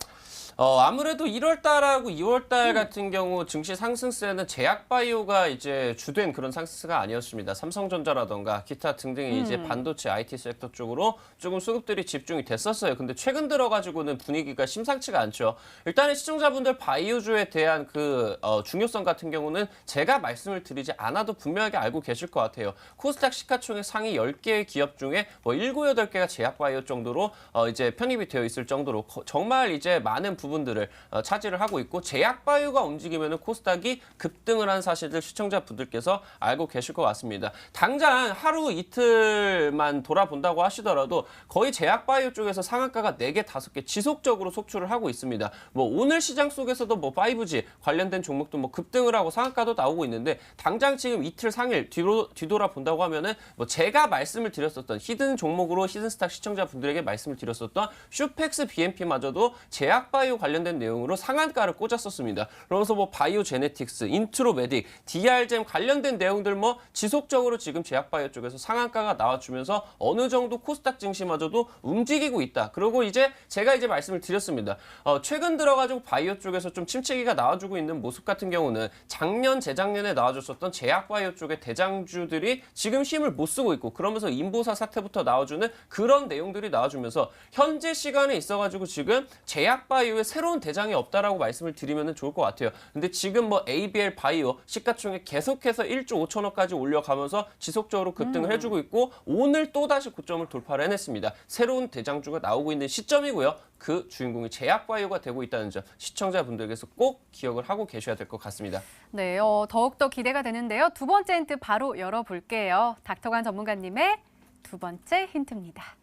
아무래도 1월달하고 2월달 같은 경우 증시 상승세는 제약바이오가 이제 주된 그런 상승세가 아니었습니다. 삼성전자라던가 기타 등등의 이제 반도체 IT 섹터 쪽으로 조금 수급들이 집중이 됐었어요. 근데 최근 들어가지고는 분위기가 심상치가 않죠. 일단은 시청자분들 바이오주에 대한 그 중요성 같은 경우는 제가 말씀을 드리지 않아도 분명하게 알고 계실 것 같아요. 코스닥 시가총액 상위 10개의 기업 중에 뭐 7, 8개가 제약바이오 정도로 이제 편입이 되어 있을 정도로 정말 이제 많은 부분들을 차지를 하고 있고 제약바이오가 움직이면 코스닥이 급등을 한 사실들 시청자분들께서 알고 계실 것 같습니다. 당장 하루 이틀만 돌아본다고 하시더라도 거의 제약바이오 쪽에서 상한가가 4개, 5개 지속적으로 속출을 하고 있습니다. 뭐 오늘 시장 속에서도 뭐 5G 관련된 종목도 뭐 급등을 하고 상한가도 나오고 있는데 당장 지금 이틀 상일 뒤돌아본다고 하면은 뭐 제가 말씀을 드렸었던 히든 종목으로 히든스탁 시청자분들에게 말씀을 드렸었던 슈펙스 BMP마저도 제약바이오 관련된 내용으로 상한가를 꽂았었습니다. 그러면서 뭐 바이오제네틱스, 인트로메딕, DRGEM 관련된 내용들 뭐 지속적으로 지금 제약바이오 쪽에서 상한가가 나와주면서 어느 정도 코스닥 증시마저도 움직이고 있다. 그리고 이제 제가 이제 말씀을 드렸습니다. 최근 들어가지고 바이오 쪽에서 좀 침체기가 나와주고 있는 모습 같은 경우는 작년 작년, 재작년에 나와줬었던 제약바이오 쪽의 대장주들이 지금 힘을 못 쓰고 있고 그러면서 인보사 사태부터 나와주는 그런 내용들이 나와주면서 현재 시간에 있어가지고 지금 제약바이오에 새로운 대장이 없다라고 말씀을 드리면 좋을 것 같아요. 근데 지금 뭐 ABL 바이오 시가총액 계속해서 1조 5천억까지 올려가면서 지속적으로 급등을 해주고 있고 오늘 또다시 고점을 돌파를 해냈습니다. 새로운 대장주가 나오고 있는 시점이고요. 그 주인공이 제약바이오가 되고 있다는 점 시청자분들께서 꼭 기억을 하고 계셔야 될 것 같습니다. 네, 더욱더 기대가 되는데요. 두 번째 힌트 바로 열어볼게요. 닥터관 전문가님의 두 번째 힌트입니다.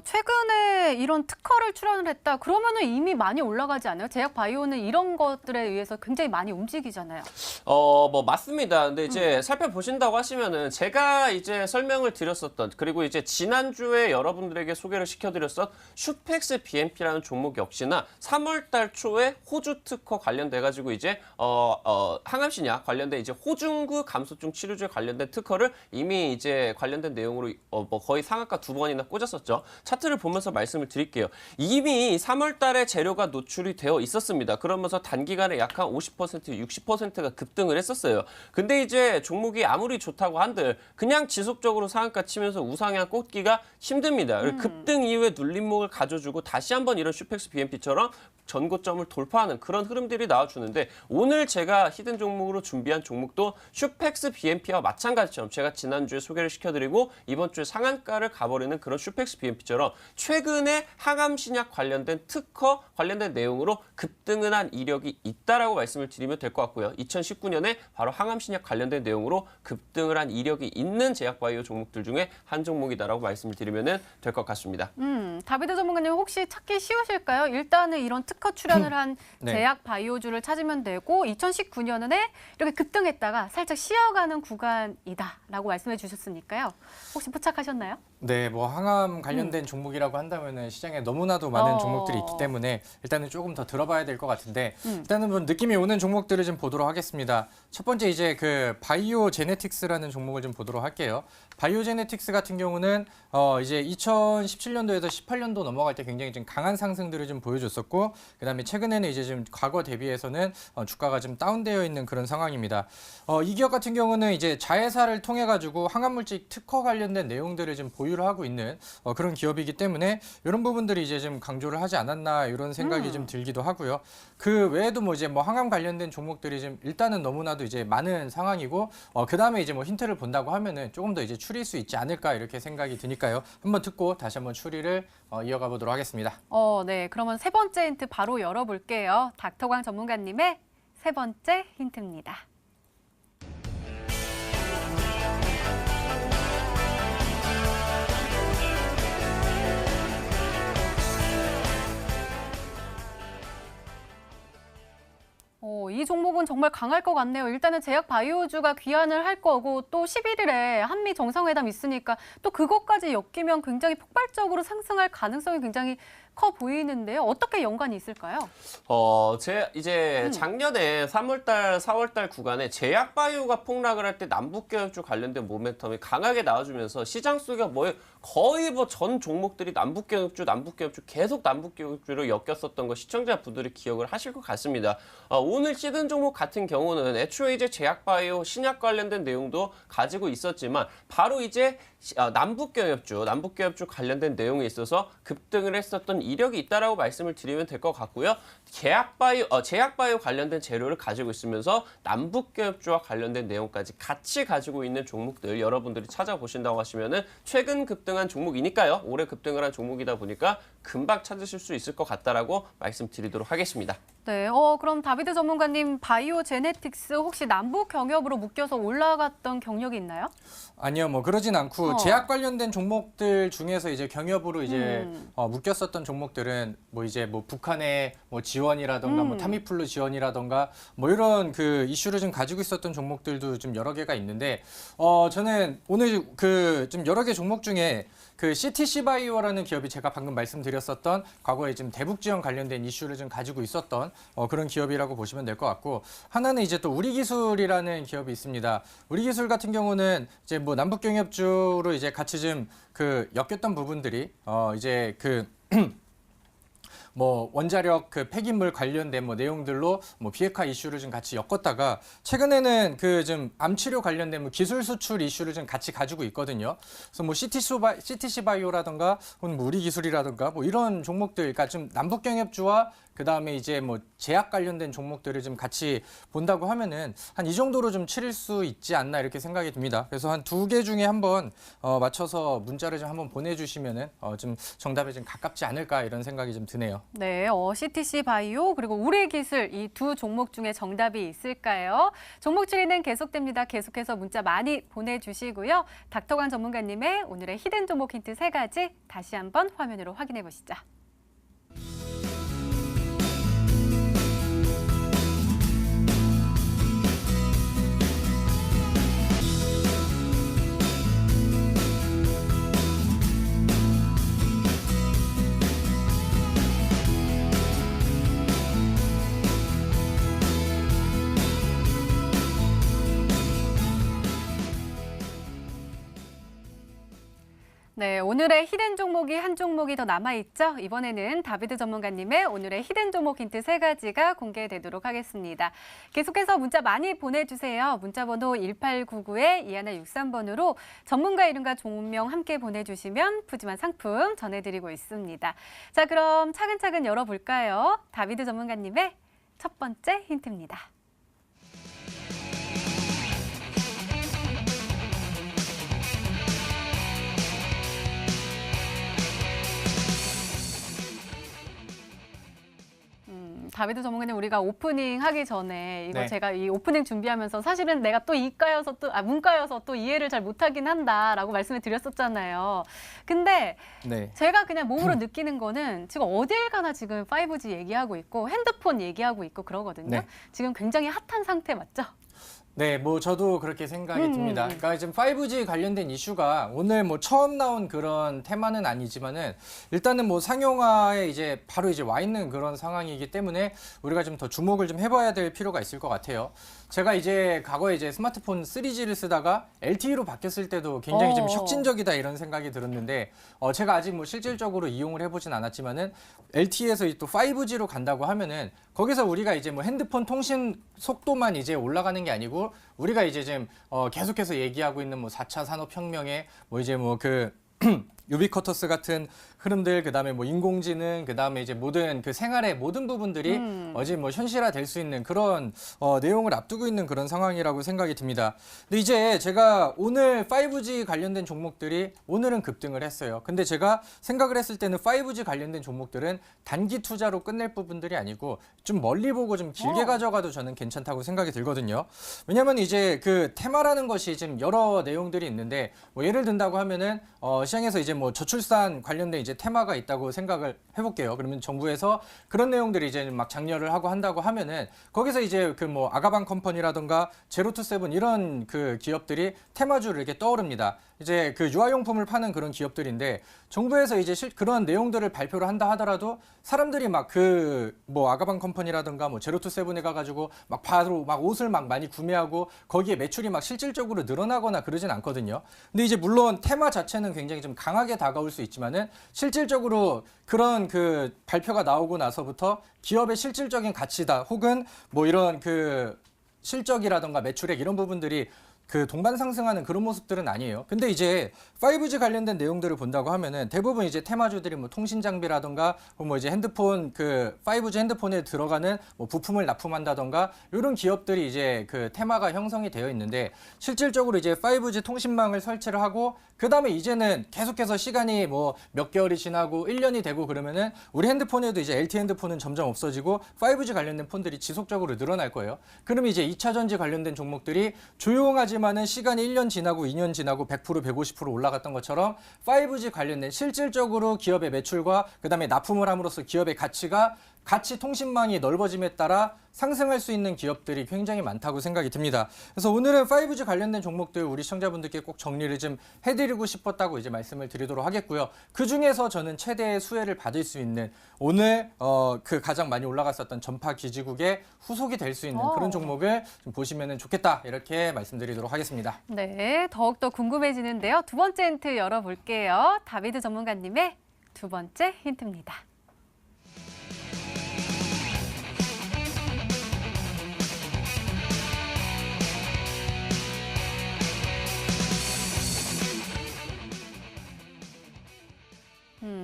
최근에 이런 특허를 출원을 했다. 그러면은 이미 많이 올라가지 않아요? 제약 바이오는 이런 것들에 의해서 굉장히 많이 움직이잖아요. 뭐 맞습니다. 근데 이제 살펴보신다고 하시면은 제가 이제 설명을 드렸었던 그리고 이제 지난주에 여러분들에게 소개를 시켜드렸던 슈펙스 BMP라는 종목 역시나 3월달 초에 호주 특허 관련돼가지고 이제 항암신약 관련된 이제 호중구 감소증 치료제 관련된 특허를 이미 이제 관련된 내용으로 뭐 거의 상한가 2번이나 꽂았었죠. 차트를 보면서 말씀을 드릴게요. 이미 3월 달에 재료가 노출이 되어 있었습니다. 그러면서 단기간에 약 한 50%, 60%가 급등을 했었어요. 근데 이제 종목이 아무리 좋다고 한들 그냥 지속적으로 상한가 치면서 우상향 꽂기가 힘듭니다. 급등 이후에 눌림목을 가져주고 다시 한번 이런 슈펙스 BMP처럼 전고점을 돌파하는 그런 흐름들이 나와주는데 오늘 제가 히든 종목으로 준비한 종목도 슈펙스 BMP와 마찬가지처럼 제가 지난주에 소개를 시켜드리고 이번 주에 상한가를 가버리는 그런 슈펙스 BMP처럼 최근에 항암신약 관련된 특허 관련된 내용으로 급등을 한 이력이 있다라고 말씀을 드리면 될 것 같고요. 2019년에 바로 항암신약 관련된 내용으로 급등을 한 이력이 있는 제약바이오 종목들 중에 한 종목이다라고 말씀을 드리면 될 것 같습니다. 다비드 전문가님 혹시 찾기 쉬우실까요? 일단은 이런 특허 출연을 한 네. 제약 바이오주를 찾으면 되고 2019년에 이렇게 급등했다가 살짝 쉬어가는 구간이다라고 말씀해 주셨으니까요. 혹시 포착하셨나요? 네, 뭐 항암 관련된 종목이라고 한다면은 시장에 너무나도 많은 종목들이 있기 때문에 일단은 조금 더 들어봐야 될 것 같은데 일단은 뭐 느낌이 오는 종목들을 좀 보도록 하겠습니다. 첫 번째 이제 그 바이오 제네틱스라는 종목을 좀 보도록 할게요. 바이오 제네틱스 같은 경우는 이제 2017년도에서 18년도 넘어갈 때 굉장히 좀 강한 상승들을 좀 보여줬었고 그다음에 최근에는 이제 좀 과거 대비해서는 주가가 좀 다운되어 있는 그런 상황입니다. 이 기업 같은 경우는 이제 자회사를 통해 가지고 항암물질 특허 관련된 내용들을 좀 보유를 하고 있는 그런 기업이기 때문에 이런 부분들이 이제 좀 강조를 하지 않았나 이런 생각이 좀 들기도 하고요. 그 외에도 뭐 이제 뭐 항암 관련된 종목들이 좀 일단은 너무나도 이제 많은 상황이고 그다음에 이제 뭐 힌트를 본다고 하면은 조금 더 이제 추릴 수 있지 않을까 이렇게 생각이 드니까요. 한번 듣고 다시 한번 추리를 이어가 보도록 하겠습니다. 네. 그러면 세 번째 힌트 바로 열어볼게요. 닥터광 전문가님의 세 번째 힌트입니다. 이 종목은 정말 강할 것 같네요. 일단은 제약 바이오주가 귀환을 할 거고 또 11일에 한미 정상회담 있으니까 또 그것까지 엮이면 굉장히 폭발적으로 상승할 가능성이 굉장히 커 보이는데요. 어떻게 연관이 있을까요? 이제 작년에 3월달, 4월달 구간에 제약바이오가 폭락을 할 때 남북교역주 관련된 모멘텀이 강하게 나와주면서 시장 속에 거의 전 종목들이 남북교역주 계속 남북교역주로 엮였었던 거 시청자분들이 기억을 하실 것 같습니다. 오늘 시든 종목 같은 경우는 애초에 이제 제약바이오 신약 관련된 내용도 가지고 있었지만 바로 이제 남북교역주 관련된 내용에 있어서 급등을 했었던 이력이 있다라고 말씀을 드리면 될 것 같고요. 제약바이오 관련된 재료를 가지고 있으면서 남북교역주와 관련된 내용까지 같이 가지고 있는 종목들 여러분들이 찾아보신다고 하시면은 최근 급등한 종목이니까요. 올해 급등을 한 종목이다 보니까 금방 찾으실 수 있을 것 같다라고 말씀드리도록 하겠습니다. 네, 그럼 다비드 전문가님 바이오 제네틱스 혹시 남북 경협으로 묶여서 올라갔던 경력이 있나요? 아니요, 뭐 그러진 않고 제약 관련된 종목들 중에서 이제 경협으로 이제 묶였었던 종목들은 뭐 이제 뭐 북한의 뭐 지원이라던가 뭐 타미플루 지원이라던가 뭐 이런 그 이슈를 좀 가지고 있었던 종목들도 좀 여러 개가 있는데 저는 오늘 그 좀 여러 개 종목 중에 그 CTC 바이오라는 기업이 제가 방금 말씀드렸었던 과거에 지금 대북 지원 관련된 이슈를 좀 가지고 있었던 그런 기업이라고 보시면 될 것 같고, 하나는 이제 또 우리기술이라는 기업이 있습니다. 우리기술 같은 경우는 이제 뭐 남북경협주로 이제 같이 좀 그 엮였던 부분들이 이제 그 뭐 원자력 그 폐기물 관련된 뭐 내용들로 뭐 비핵화 이슈를 좀 같이 엮었다가 최근에는 그 좀 암치료 관련된 뭐 기술 수출 이슈를 좀 같이 가지고 있거든요. 그래서 뭐 CTC 바이오라든가 혹은 뭐 우리 기술이라든가 뭐 이런 종목들, 그러니까 좀 남북 경협주와 그다음에 이제 뭐 제약 관련된 종목들을 좀 같이 본다고 하면은 한 이 정도로 좀 치를 수 있지 않나 이렇게 생각이 듭니다. 그래서 한 2개 중에 한번 맞춰서 문자를 좀 한번 보내주시면은 좀 정답에 좀 가깝지 않을까 이런 생각이 좀 드네요. 네, CTC 바이오 그리고 우리기술 이 두 종목 중에 정답이 있을까요? 종목 추리는 계속됩니다. 계속해서 문자 많이 보내주시고요. 닥터관 전문가님의 오늘의 히든 종목 힌트 3가지 다시 한번 화면으로 확인해 보시죠. 네, 오늘의 히든 종목이 한 종목이 더 남아있죠? 이번에는 다비드 전문가님의 오늘의 히든 종목 힌트 3가지가 공개되도록 하겠습니다. 계속해서 문자 많이 보내주세요. 문자번호 1899-2163번으로 전문가 이름과 종명 함께 보내주시면 푸짐한 상품 전해드리고 있습니다. 자, 그럼 차근차근 열어볼까요? 다비드 전문가님의 첫 번째 힌트입니다. 다비드 전문가님, 우리가 오프닝 하기 전에 이거 네. 제가 이 오프닝 준비하면서 사실은 내가 또 이과여서 문과여서 또 이해를 잘 못하긴 한다라고 말씀을 드렸었잖아요. 근데 네. 제가 그냥 몸으로 느끼는 거는 지금 어딜 가나 지금 5G 얘기하고 있고 핸드폰 얘기하고 있고 그러거든요. 네. 지금 굉장히 핫한 상태 맞죠? 네, 뭐 저도 그렇게 생각이 듭니다. 그러니까 지금 5G 관련된 이슈가 오늘 뭐 처음 나온 그런 테마는 아니지만은 일단은 뭐 상용화에 이제 바로 이제 와 있는 그런 상황이기 때문에 우리가 좀 더 주목을 좀 해봐야 될 필요가 있을 것 같아요. 제가 이제 과거에 이제 스마트폰 3G를 쓰다가 LTE로 바뀌었을 때도 굉장히 좀 혁신적이다 이런 생각이 들었는데 제가 아직 뭐 실질적으로 이용을 해보진 않았지만은 LTE에서 또 5G로 간다고 하면은 거기서 우리가 이제 뭐 핸드폰 통신 속도만 이제 올라가는 게 아니고 우리가 이제 지금 계속해서 얘기하고 있는 뭐 4차 산업혁명에 뭐 이제 뭐 그 유비쿼터스 같은 흐름들, 그다음에 뭐 인공지능, 그다음에 이제 모든 그 생활의 모든 부분들이 어제 뭐 현실화될 수 있는 그런 내용을 앞두고 있는 그런 상황이라고 생각이 듭니다. 근데 이제 제가 오늘 5G 관련된 종목들이 오늘은 급등을 했어요. 근데 제가 생각을 했을 때는 5G 관련된 종목들은 단기 투자로 끝낼 부분들이 아니고 좀 멀리 보고 좀 길게 가져가도 저는 괜찮다고 생각이 들거든요. 왜냐면 이제 그 테마라는 것이 지금 여러 내용들이 있는데 뭐 예를 든다고 하면은 시장에서 이제 뭐 저출산 관련된 이제 테마가 있다고 생각을 해볼게요. 그러면 정부에서 그런 내용들이 이제 막 장려를 하고 한다고 하면은 거기서 이제 그 뭐 아가방 컴퍼니라든가 제로투세븐 이런 그 기업들이 테마주를 이렇게 떠오릅니다. 이제 그 유아용품을 파는 그런 기업들인데 정부에서 이제 그런 내용들을 발표를 한다 하더라도 사람들이 막 그 뭐 아가방 컴퍼니라든가 뭐 제로투세븐에 가가지고 막 바로 막 옷을 막 많이 구매하고 거기에 매출이 막 실질적으로 늘어나거나 그러진 않거든요. 근데 이제 물론 테마 자체는 굉장히 좀 강하게 다가올 수 있지만은 실질적으로 그런 그 발표가 나오고 나서부터 기업의 실질적인 가치다 혹은 뭐 이런 그 실적이라든가 매출액 이런 부분들이 그 동반 상승하는 그런 모습들은 아니에요. 근데 이제 5G 관련된 내용들을 본다고 하면은 대부분 이제 테마주들이 뭐 통신 장비라든가 뭐 이제 핸드폰 그 5G 핸드폰에 들어가는 뭐 부품을 납품한다던가 이런 기업들이 이제 그 테마가 형성이 되어 있는데 실질적으로 이제 5G 통신망을 설치를 하고 그다음에 이제는 계속해서 시간이 뭐 몇 개월이 지나고 1년이 되고 그러면은 우리 핸드폰에도 이제 LTE 핸드폰은 점점 없어지고 5G 관련된 폰들이 지속적으로 늘어날 거예요. 그럼 이제 2차 전지 관련된 종목들이 조용하지만은 시간이 1년 지나고 2년 지나고 100% 150% 올라갔던 것처럼 5G 관련된 실질적으로 기업의 매출과 그다음에 납품을 함으로써 기업의 가치가 같이 통신망이 넓어짐에 따라 상승할 수 있는 기업들이 굉장히 많다고 생각이 듭니다. 그래서 오늘은 5G 관련된 종목들 우리 시청자분들께 꼭 정리를 좀 해드리고 싶었다고 이제 말씀을 드리도록 하겠고요. 그 중에서 저는 최대의 수혜를 받을 수 있는 오늘 그 가장 많이 올라갔었던 전파 기지국의 후속이 될 수 있는 그런 종목을 좀 보시면 좋겠다 이렇게 말씀드리도록 하겠습니다. 네, 더욱더 궁금해지는데요. 두 번째 힌트 열어볼게요. 다비드 전문가님의 두 번째 힌트입니다.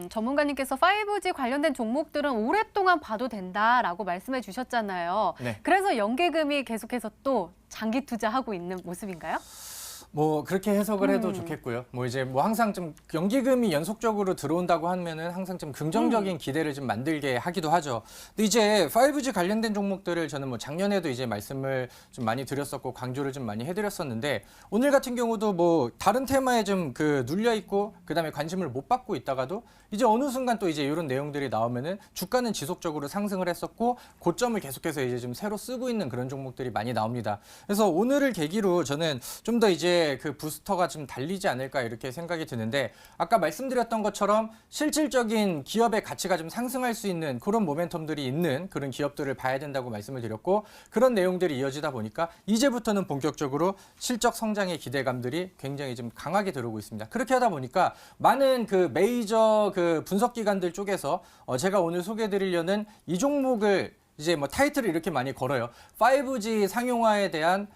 전문가님께서 5G 관련된 종목들은 오랫동안 봐도 된다라고 말씀해 주셨잖아요. 네. 그래서 연계금이 계속해서 또 장기 투자하고 있는 모습인가요? 뭐 그렇게 해석을 해도 좋겠고요. 뭐 이제 뭐 항상 좀 연기금이 연속적으로 들어온다고 하면은 항상 좀 긍정적인 기대를 좀 만들게 하기도 하죠. 근데 이제 5G 관련된 종목들을 저는 뭐 작년에도 이제 말씀을 좀 많이 드렸었고 강조를 좀 많이 해드렸었는데 오늘 같은 경우도 뭐 다른 테마에 좀 그 눌려 있고 그다음에 관심을 못 받고 있다가도 이제 어느 순간 또 이제 이런 내용들이 나오면은 주가는 지속적으로 상승을 했었고 고점을 계속해서 이제 좀 새로 쓰고 있는 그런 종목들이 많이 나옵니다. 그래서 오늘을 계기로 저는 좀 더 이제 그 부스터가 좀 달리지 않을까 이렇게 생각이 드는데 아까 말씀드렸던 것처럼 실질적인 기업의 가치가 좀 상승할 수 있는 그런 모멘텀들이 있는 그런 기업들을 봐야 된다고 말씀을 드렸고 그런 내용들이 이어지다 보니까 이제부터는 본격적으로 실적 성장의 기대감들이 굉장히 좀 강하게 들어오고 있습니다. 그렇게 하다 보니까 많은 그 메이저 그 분석 기관들 쪽에서 제가 오늘 소개해 드리려는 이 종목을 이제 뭐 타이틀을 이렇게 많이 걸어요. 5G 상용화에 대한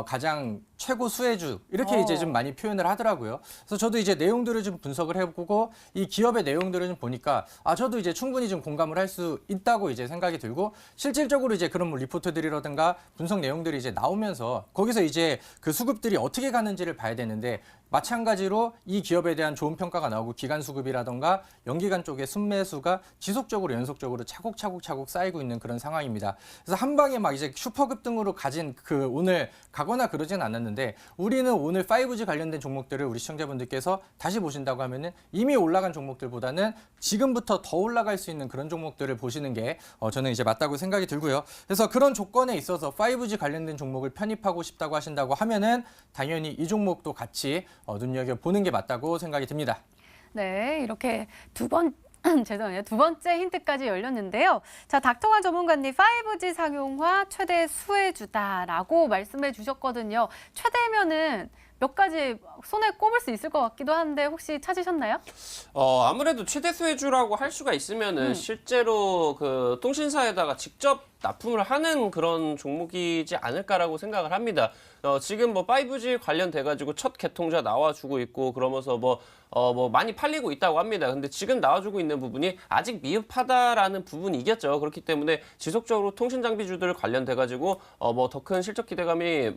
가장 최고 수혜주 이렇게 이제 좀 많이 표현을 하더라고요. 그래서 저도 이제 내용들을 좀 분석을 해보고 이 기업의 내용들을 좀 보니까 저도 이제 충분히 좀 공감을 할 수 있다고 이제 생각이 들고 실질적으로 이제 그런 뭐 리포트들이라든가 분석 내용들이 이제 나오면서 거기서 이제 그 수급들이 어떻게 가는지를 봐야 되는데 마찬가지로 이 기업에 대한 좋은 평가가 나오고 기간 수급이라던가 연기간 쪽의 순매수가 지속적으로 연속적으로 차곡차곡 쌓이고 있는 그런 상황입니다. 그래서 한 방에 막 이제 슈퍼급등으로 가진 그 오늘 가거나 그러진 않았는데 우리는 오늘 5G 관련된 종목들을 우리 시청자분들께서 다시 보신다고 하면은 이미 올라간 종목들보다는 지금부터 더 올라갈 수 있는 그런 종목들을 보시는 게 저는 이제 맞다고 생각이 들고요. 그래서 그런 조건에 있어서 5G 관련된 종목을 편입하고 싶다고 하신다고 하면은 당연히 이 종목도 같이 눈여겨보는 게 맞다고 생각이 듭니다. 네, 이렇게 죄송해요. 두 번째 힌트까지 열렸는데요. 자, 닥터관 전문가님 5G 상용화 최대 수혜주다라고 말씀해 주셨거든요. 최대면은 몇 가지 손에 꼽을 수 있을 것 같기도 한데 혹시 찾으셨나요? 아무래도 최대 수혜주라고 할 수가 있으면은 실제로 그 통신사에다가 직접 납품을 하는 그런 종목이지 않을까라고 생각을 합니다. 지금 뭐 5G 관련돼가지고 첫 개통자 나와주고 있고 그러면서 뭐 많이 팔리고 있다고 합니다. 근데 지금 나와주고 있는 부분이 아직 미흡하다라는 부분이겠죠. 그렇기 때문에 지속적으로 통신 장비주들 관련돼가지고 뭐 더 큰 실적 기대감이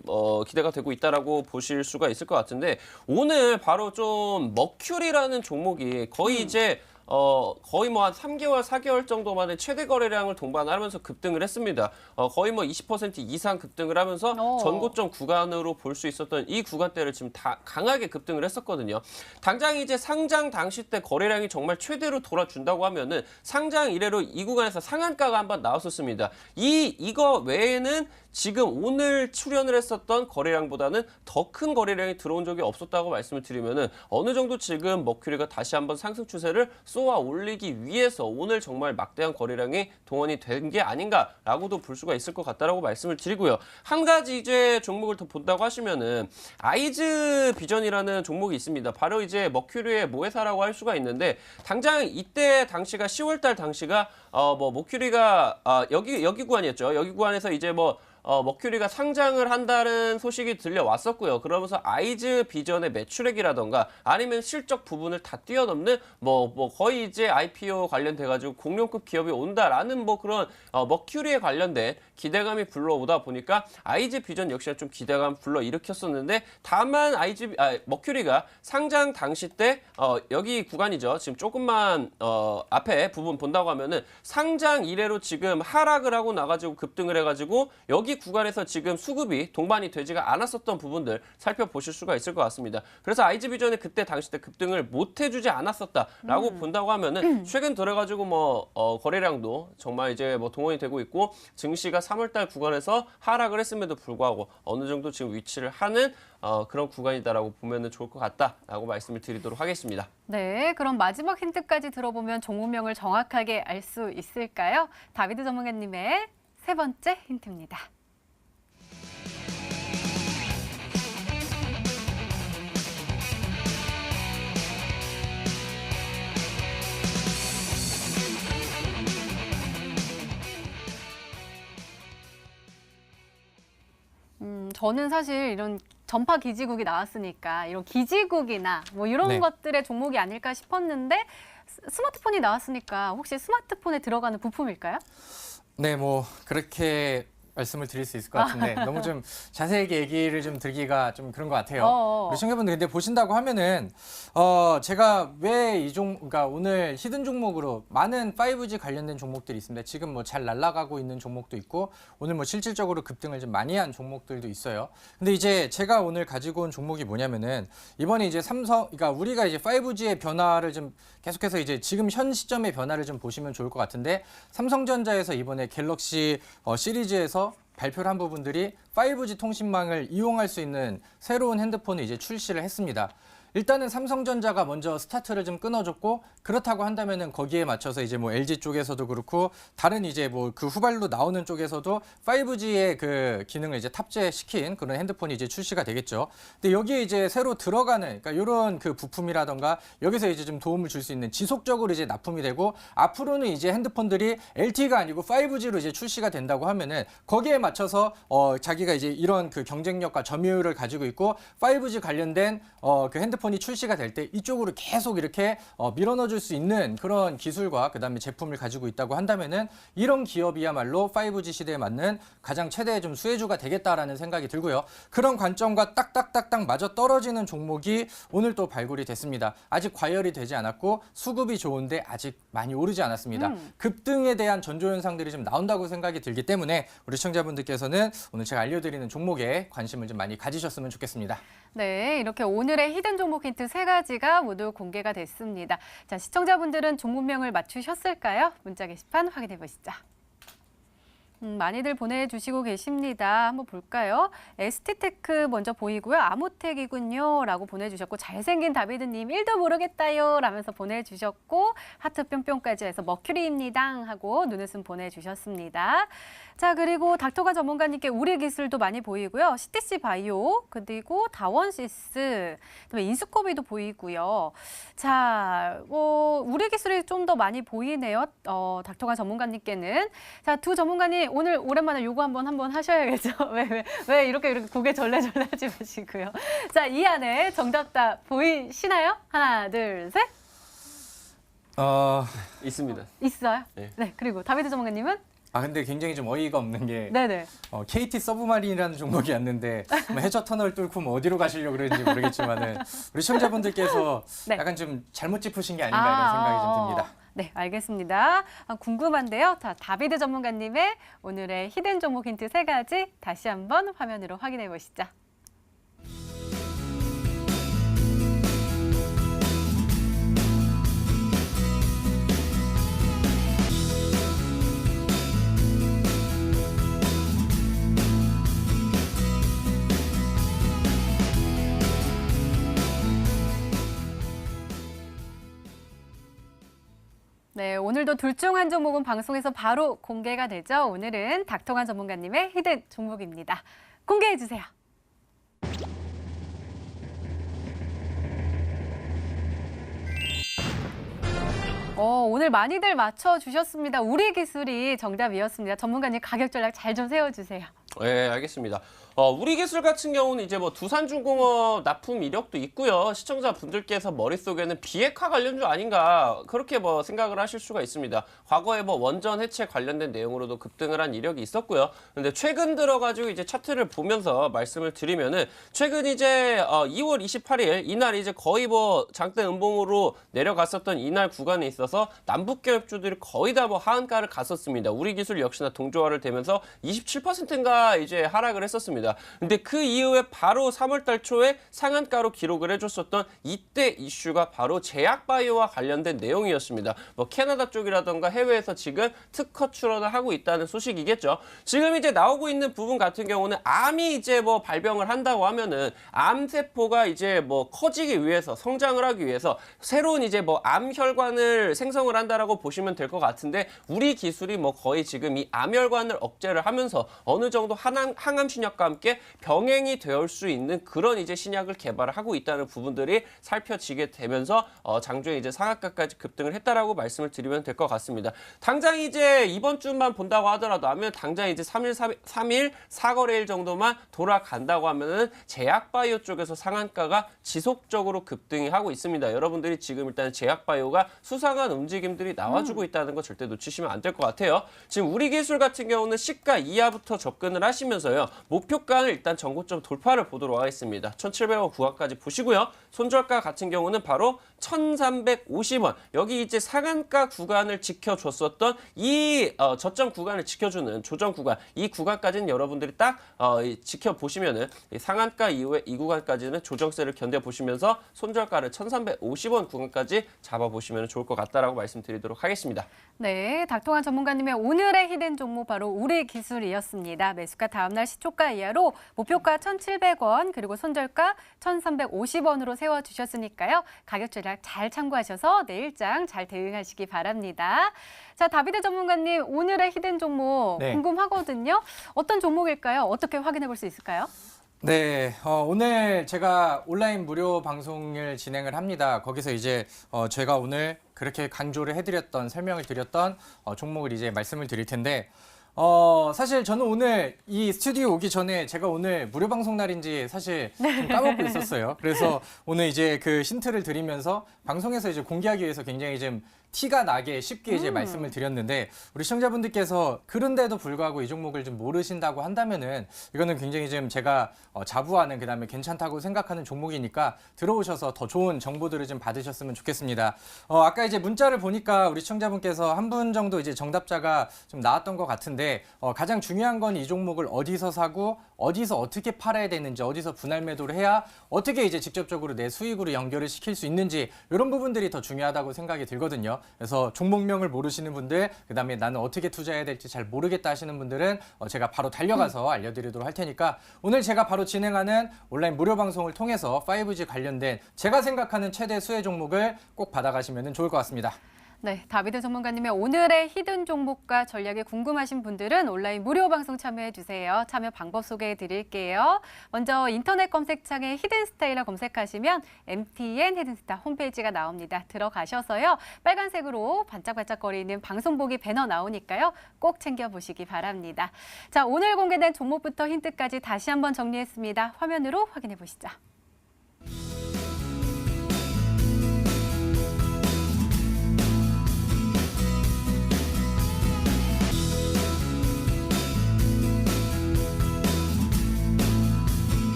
기대가 되고 있다라고 보실 수가 있을 것 같은데 오늘 바로 좀 머큐리라는 종목이 거의 이제 거의 뭐 한 3개월, 4개월 정도 만에 최대 거래량을 동반하면서 급등을 했습니다. 거의 뭐 20% 이상 급등을 하면서 전고점 구간으로 볼 수 있었던 이 구간대를 지금 다 강하게 급등을 했었거든요. 당장 이제 상장 당시 때 거래량이 정말 최대로 돌아준다고 하면은 상장 이래로 이 구간에서 상한가가 한번 나왔었습니다. 이거 외에는 지금 오늘 출연을 했었던 거래량보다는 더 큰 거래량이 들어온 적이 없었다고 말씀을 드리면은 어느 정도 지금 머큐리가 다시 한번 상승 추세를 쏘아 올리기 위해서 오늘 정말 막대한 거래량이 동원이 된 게 아닌가라고도 볼 수가 있을 것 같다라고 말씀을 드리고요. 한 가지 이제 종목을 더 본다고 하시면은 아이즈 비전이라는 종목이 있습니다. 바로 이제 머큐리의 모회사라고 할 수가 있는데 당장 이때 당시가 10월달 당시가 뭐 머큐리가 여기 구간이었죠. 여기 구간에서 이제 뭐 머큐리가 상장을 한다는 소식이 들려왔었고요. 그러면서 아이즈 비전의 매출액이라던가 아니면 실적 부분을 다 뛰어넘는 뭐 거의 이제 IPO 관련돼가지고 공룡급 기업이 온다라는 뭐 그런 머큐리에 관련된 기대감이 불러오다 보니까 아이즈 비전 역시나 좀 기대감 불러일으켰었는데 다만 머큐리가 상장 당시 때 여기 구간이죠. 지금 조금만 앞에 부분 본다고 하면은 상장 이래로 지금 하락을 하고 나가지고 급등을 해가지고 여기 구간에서 지금 수급이 동반이 되지가 않았었던 부분들 살펴보실 수가 있을 것 같습니다. 그래서 IG비전이 그때 당시 때 급등을 못 해주지 않았었다라고 본다고 하면은 최근 들어가지고 뭐 거래량도 정말 이제 뭐 동원이 되고 있고 증시가 3월달 구간에서 하락을 했음에도 불구하고 어느 정도 지금 위치를 하는 그런 구간이다라고 보면은 좋을 것 같다라고 말씀을 드리도록 하겠습니다. 네, 그럼 마지막 힌트까지 들어보면 종목명을 정확하게 알 수 있을까요? 다비드 전문가님의 세 번째 힌트입니다. 저는 사실 이런 전파 기지국이 나왔으니까 이런 기지국이나 뭐 이런 네. 것들의 종목이 아닐까 싶었는데 스마트폰이 나왔으니까 혹시 스마트폰에 들어가는 부품일까요? 네, 뭐 그렇게 말씀을 드릴 수 있을 것 같은데 너무 좀 자세하게 얘기를 좀 드리기가 좀 그런 것 같아요. 우리 시청자분들 근데 보신다고 하면은 제가 왜 그러니까 오늘 히든 종목으로 많은 5G 관련된 종목들이 있습니다. 지금 뭐 잘 날아가고 있는 종목도 있고 오늘 뭐 실질적으로 급등을 좀 많이 한 종목들도 있어요. 근데 이제 제가 오늘 가지고 온 종목이 뭐냐면은 이번에 이제 그러니까 우리가 이제 5G의 변화를 좀 계속해서 이제 지금 현 시점의 변화를 좀 보시면 좋을 것 같은데 삼성전자에서 이번에 갤럭시 시리즈에서 발표를 한 부분들이 5G 통신망을 이용할 수 있는 새로운 핸드폰을 이제 출시를 했습니다. 일단은 삼성전자가 먼저 스타트를 좀 끊어줬고 그렇다고 한다면은 거기에 맞춰서 이제 뭐 LG 쪽에서도 그렇고 다른 이제 뭐 그 후발로 나오는 쪽에서도 5G의 그 기능을 이제 탑재시킨 그런 핸드폰이 이제 출시가 되겠죠. 근데 여기에 이제 새로 들어가는 그러니까 이런 그 부품이라던가 여기서 이제 좀 도움을 줄 수 있는 지속적으로 이제 납품이 되고 앞으로는 이제 핸드폰들이 LTE가 아니고 5G로 이제 출시가 된다고 하면은 거기에 맞춰서 자기가 이제 이런 그 경쟁력과 점유율을 가지고 있고 5G 관련된 그 핸드폰이 출시가 될 때 이쪽으로 계속 이렇게 밀어넣어줄 수 있는 그런 기술과 그다음에 제품을 가지고 있다고 한다면은 이런 기업이야말로 5G 시대에 맞는 가장 최대의 좀 수혜주가 되겠다라는 생각이 들고요. 그런 관점과 딱딱딱딱 맞아 떨어지는 종목이 오늘 또 발굴이 됐습니다. 아직 과열이 되지 않았고 수급이 좋은데 아직 많이 오르지 않았습니다. 급등에 대한 전조 현상들이 좀 나온다고 생각이 들기 때문에 우리 시청자분들께서는 오늘 제가 알려드리는 종목에 관심을 좀 많이 가지셨으면 좋겠습니다. 네, 이렇게 오늘의 히든 종목 힌트 세 가지가 모두 공개가 됐습니다. 자, 시청자분들은 종목명을 맞추셨을까요? 문자 게시판 확인해 보시죠. 많이들 보내주시고 계십니다. 한번 볼까요? ST테크 먼저 보이고요. 아모텍이군요. 라고 보내주셨고 잘생긴 다비드님 1도 모르겠다요. 라면서 보내주셨고 하트 뿅뿅까지 해서 머큐리입니다. 하고 눈웃음 보내주셨습니다. 자, 그리고 닥터가 전문가님께 우리 기술도 많이 보이고요. CTC 바이오, 그리고 다원시스, 그다음에 인스코비도 보이고요. 자, 우리 기술이 좀 더 많이 보이네요. 닥터가 전문가님께는. 자, 두 전문가님 오늘 오랜만에 요거 한번 하셔야겠죠. 왜 이렇게 고개 절레절레 하지 마시고요. 자, 이 안에 정답 다 보이시나요? 하나, 둘, 셋. 있습니다. 있어요? 네. 네, 그리고 다비드 전문가님은? 근데 굉장히 좀 어이가 없는 게 네네. KT 서브마린이라는 종목이 왔는데 뭐 해저 터널 뚫고 뭐 어디로 가시려고 그러는지 모르겠지만은 우리 시청자분들께서 네. 약간 좀 잘못 짚으신 게 아닌가 이런 생각이 좀 듭니다. 네, 알겠습니다. 궁금한데요. 자, 다비드 전문가님의 오늘의 히든 종목 힌트 세 가지 다시 한번 화면으로 확인해 보시죠. 네, 오늘도 둘 중 한 종목은 방송에서 바로 공개가 되죠. 오늘은 닥터관 전문가님의 히든 종목입니다. 공개해 주세요. 오늘 많이들 맞춰주셨습니다. 우리 기술이 정답이었습니다. 전문가님 가격 전략 잘 좀 세워주세요. 네, 알겠습니다. 우리기술 같은 경우는 이제 뭐 두산중공업 납품 이력도 있고요. 시청자분들께서 머릿속에는 비핵화 관련주 아닌가 그렇게 뭐 생각을 하실 수가 있습니다. 과거에 뭐 원전 해체 관련된 내용으로도 급등을 한 이력이 있었고요. 근데 최근 들어가지고 이제 차트를 보면서 말씀을 드리면은 최근 이제 2월 28일 이날 이제 거의 뭐 장대 음봉으로 내려갔었던 이날 구간에 있어서 남북기업주들이 거의 다 뭐 하한가를 갔었습니다. 우리기술 역시나 동조화를 되면서 27%인가 이제 하락을 했었습니다. 근데 그 이후에 바로 3월달 초에 상한가로 기록을 해줬었던 이때 이슈가 바로 제약바이오와 관련된 내용이었습니다. 뭐 캐나다 쪽이라던가 해외에서 지금 특허 출원을 하고 있다는 소식이겠죠. 지금 이제 나오고 있는 부분 같은 경우는 암이 이제 뭐 발병을 한다고 하면은 암세포가 이제 뭐 커지기 위해서 성장을 하기 위해서 새로운 이제 뭐 암혈관을 생성을 한다라고 보시면 될 것 같은데 우리 기술이 뭐 거의 지금 이 암혈관을 억제를 하면서 어느 정도 항암 신약과 함께 병행이 되올 수 있는 그런 이제 신약을 개발을 하고 있다는 부분들이 살펴지게 되면서 장중에 이제 상한가까지 급등을 했다라고 말씀을 드리면 될 것 같습니다. 당장 이제 이번 주만 본다고 하더라도 하면 당장 이제 3일 4거래일 정도만 돌아간다고 하면은 제약바이오 쪽에서 상한가가 지속적으로 급등이 하고 있습니다. 여러분들이 지금 일단 제약바이오가 수상한 움직임들이 나와주고 있다는 거 절대 놓치시면 안 될 것 같아요. 지금 우리기술 같은 경우는 시가 이하부터 접근을 하시면서요. 목표가는 일단 전고점 돌파를 보도록 하겠습니다. 1,700원 구간까지 보시고요. 손절가 같은 경우는 바로 1,350원. 여기 이제 상한가 구간을 지켜줬었던 이 저점 구간을 지켜주는 조정 구간. 이 구간까지는 여러분들이 딱 지켜보시면은 상한가 이후에 이 구간까지는 조정세를 견뎌보시면서 손절가를 1,350원 구간까지 잡아보시면 좋을 것 같다라고 말씀드리도록 하겠습니다. 네, 닥통한 전문가님의 오늘의 히든 종목 바로 우리기술이었습니다. 매수가 다음날 시초가 이하로 목표가 1,700원 그리고 손절가 1,350원으로 세워주셨으니까요. 가격 전략 잘 참고하셔서 내일장 잘 대응하시기 바랍니다. 자, 다비드 전문가님 오늘의 히든 종목 네. 궁금하거든요. 어떤 종목일까요? 어떻게 확인해 볼 수 있을까요? 네, 오늘 제가 온라인 무료 방송을 진행을 합니다. 거기서 이제 제가 오늘 그렇게 강조를 해드렸던 설명을 드렸던 종목을 이제 말씀을 드릴 텐데 사실 저는 오늘 이 스튜디오 오기 전에 제가 오늘 무료 방송 날인지 사실 좀 까먹고 있었어요. 그래서 오늘 이제 그 힌트를 드리면서 방송에서 이제 공개하기 위해서 굉장히 좀 티가 나게 쉽게 이제 말씀을 드렸는데 우리 시청자분들께서 그런데도 불구하고 이 종목을 좀 모르신다고 한다면은 이거는 굉장히 좀 제가 자부하는 그다음에 괜찮다고 생각하는 종목이니까 들어오셔서 더 좋은 정보들을 좀 받으셨으면 좋겠습니다. 아까 이제 문자를 보니까 우리 시청자분께서 한 분 정도 이제 정답자가 좀 나왔던 것 같은데 가장 중요한 건 이 종목을 어디서 사고 어디서 어떻게 팔아야 되는지 어디서 분할 매도를 해야 어떻게 이제 직접적으로 내 수익으로 연결을 시킬 수 있는지 이런 부분들이 더 중요하다고 생각이 들거든요. 그래서 종목명을 모르시는 분들, 그다음에 나는 어떻게 투자해야 될지 잘 모르겠다 하시는 분들은 제가 바로 달려가서 알려드리도록 할 테니까 오늘 제가 바로 진행하는 온라인 무료 방송을 통해서 5G 관련된 제가 생각하는 최대 수혜 종목을 꼭 받아가시면 좋을 것 같습니다. 네, 다비드 전문가님의 오늘의 히든 종목과 전략이 궁금하신 분들은 온라인 무료 방송 참여해 주세요. 참여 방법 소개해 드릴게요. 먼저 인터넷 검색창에 히든스타일을 검색하시면 MTN 히든스타 홈페이지가 나옵니다. 들어가셔서요. 빨간색으로 반짝반짝거리는 방송 보기 배너 나오니까요. 꼭 챙겨보시기 바랍니다. 자, 오늘 공개된 종목부터 힌트까지 다시 한번 정리했습니다. 화면으로 확인해 보시죠.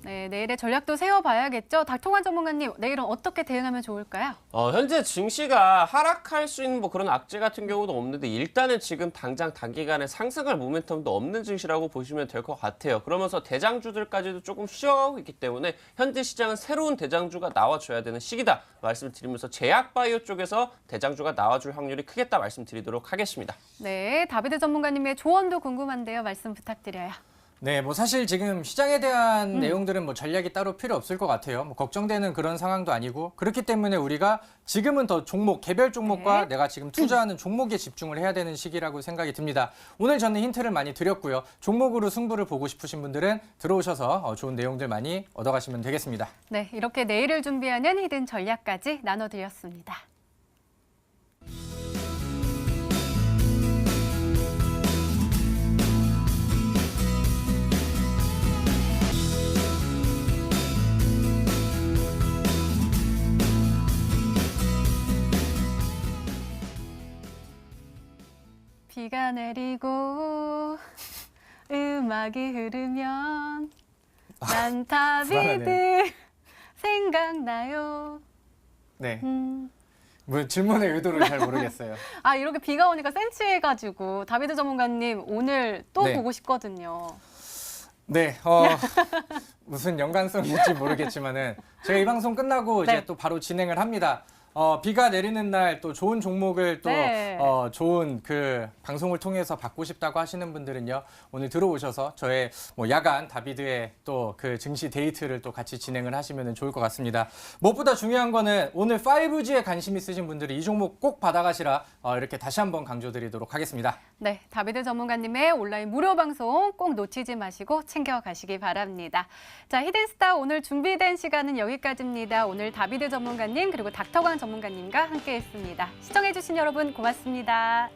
네, 내일의 전략도 세워봐야겠죠. 닥통환 전문가님, 내일은 어떻게 대응하면 좋을까요? 현재 증시가 하락할 수 있는 뭐 그런 악재 같은 경우도 없는데 일단은 지금 당장 단기간에 상승할 모멘텀도 없는 증시라고 보시면 될 것 같아요. 그러면서 대장주들까지도 조금 쉬어가고 있기 때문에 현재 시장은 새로운 대장주가 나와줘야 되는 시기다 말씀을 드리면서 제약바이오 쪽에서 대장주가 나와줄 확률이 크겠다 말씀드리도록 하겠습니다. 네, 다비드 전문가님의 조언도 궁금한데요. 말씀 부탁드려요. 네, 뭐 사실 지금 시장에 대한 내용들은 뭐 전략이 따로 필요 없을 것 같아요. 뭐 걱정되는 그런 상황도 아니고 그렇기 때문에 우리가 지금은 더 종목, 개별 종목과 네. 내가 지금 투자하는 종목에 집중을 해야 되는 시기라고 생각이 듭니다. 오늘 저는 힌트를 많이 드렸고요. 종목으로 승부를 보고 싶으신 분들은 들어오셔서 좋은 내용들 많이 얻어가시면 되겠습니다. 네, 이렇게 내일을 준비하는 히든 전략까지 나눠드렸습니다. 비가 내리고 음악이 흐르면 난 다비드 생각나요. 네. 뭐 질문의 의도를 잘 모르겠어요. 아, 이렇게 비가 오니까 센치해가지고 다비드 전문가님 오늘 또 네. 보고 싶거든요. 네, 무슨 연관성일지 모르겠지만은 제가 이 방송 끝나고 네. 이제 또 바로 진행을 합니다. 비가 내리는 날 또 좋은 종목을 또 네. 좋은 그 방송을 통해서 받고 싶다고 하시는 분들은요, 오늘 들어오셔서 저의 뭐 야간 다비드의 또 그 증시 데이트를 또 같이 진행을 하시면 좋을 것 같습니다. 무엇보다 중요한 거는 오늘 5G에 관심 있으신 분들이 이 종목 꼭 받아가시라 이렇게 다시 한번 강조드리도록 하겠습니다. 네, 다비드 전문가님의 온라인 무료 방송 꼭 놓치지 마시고 챙겨가시기 바랍니다. 자, 히든스타 오늘 준비된 시간은 여기까지입니다. 오늘 다비드 전문가님 그리고 닥터광 전문가님과 함께했습니다. 시청해주신 여러분 고맙습니다.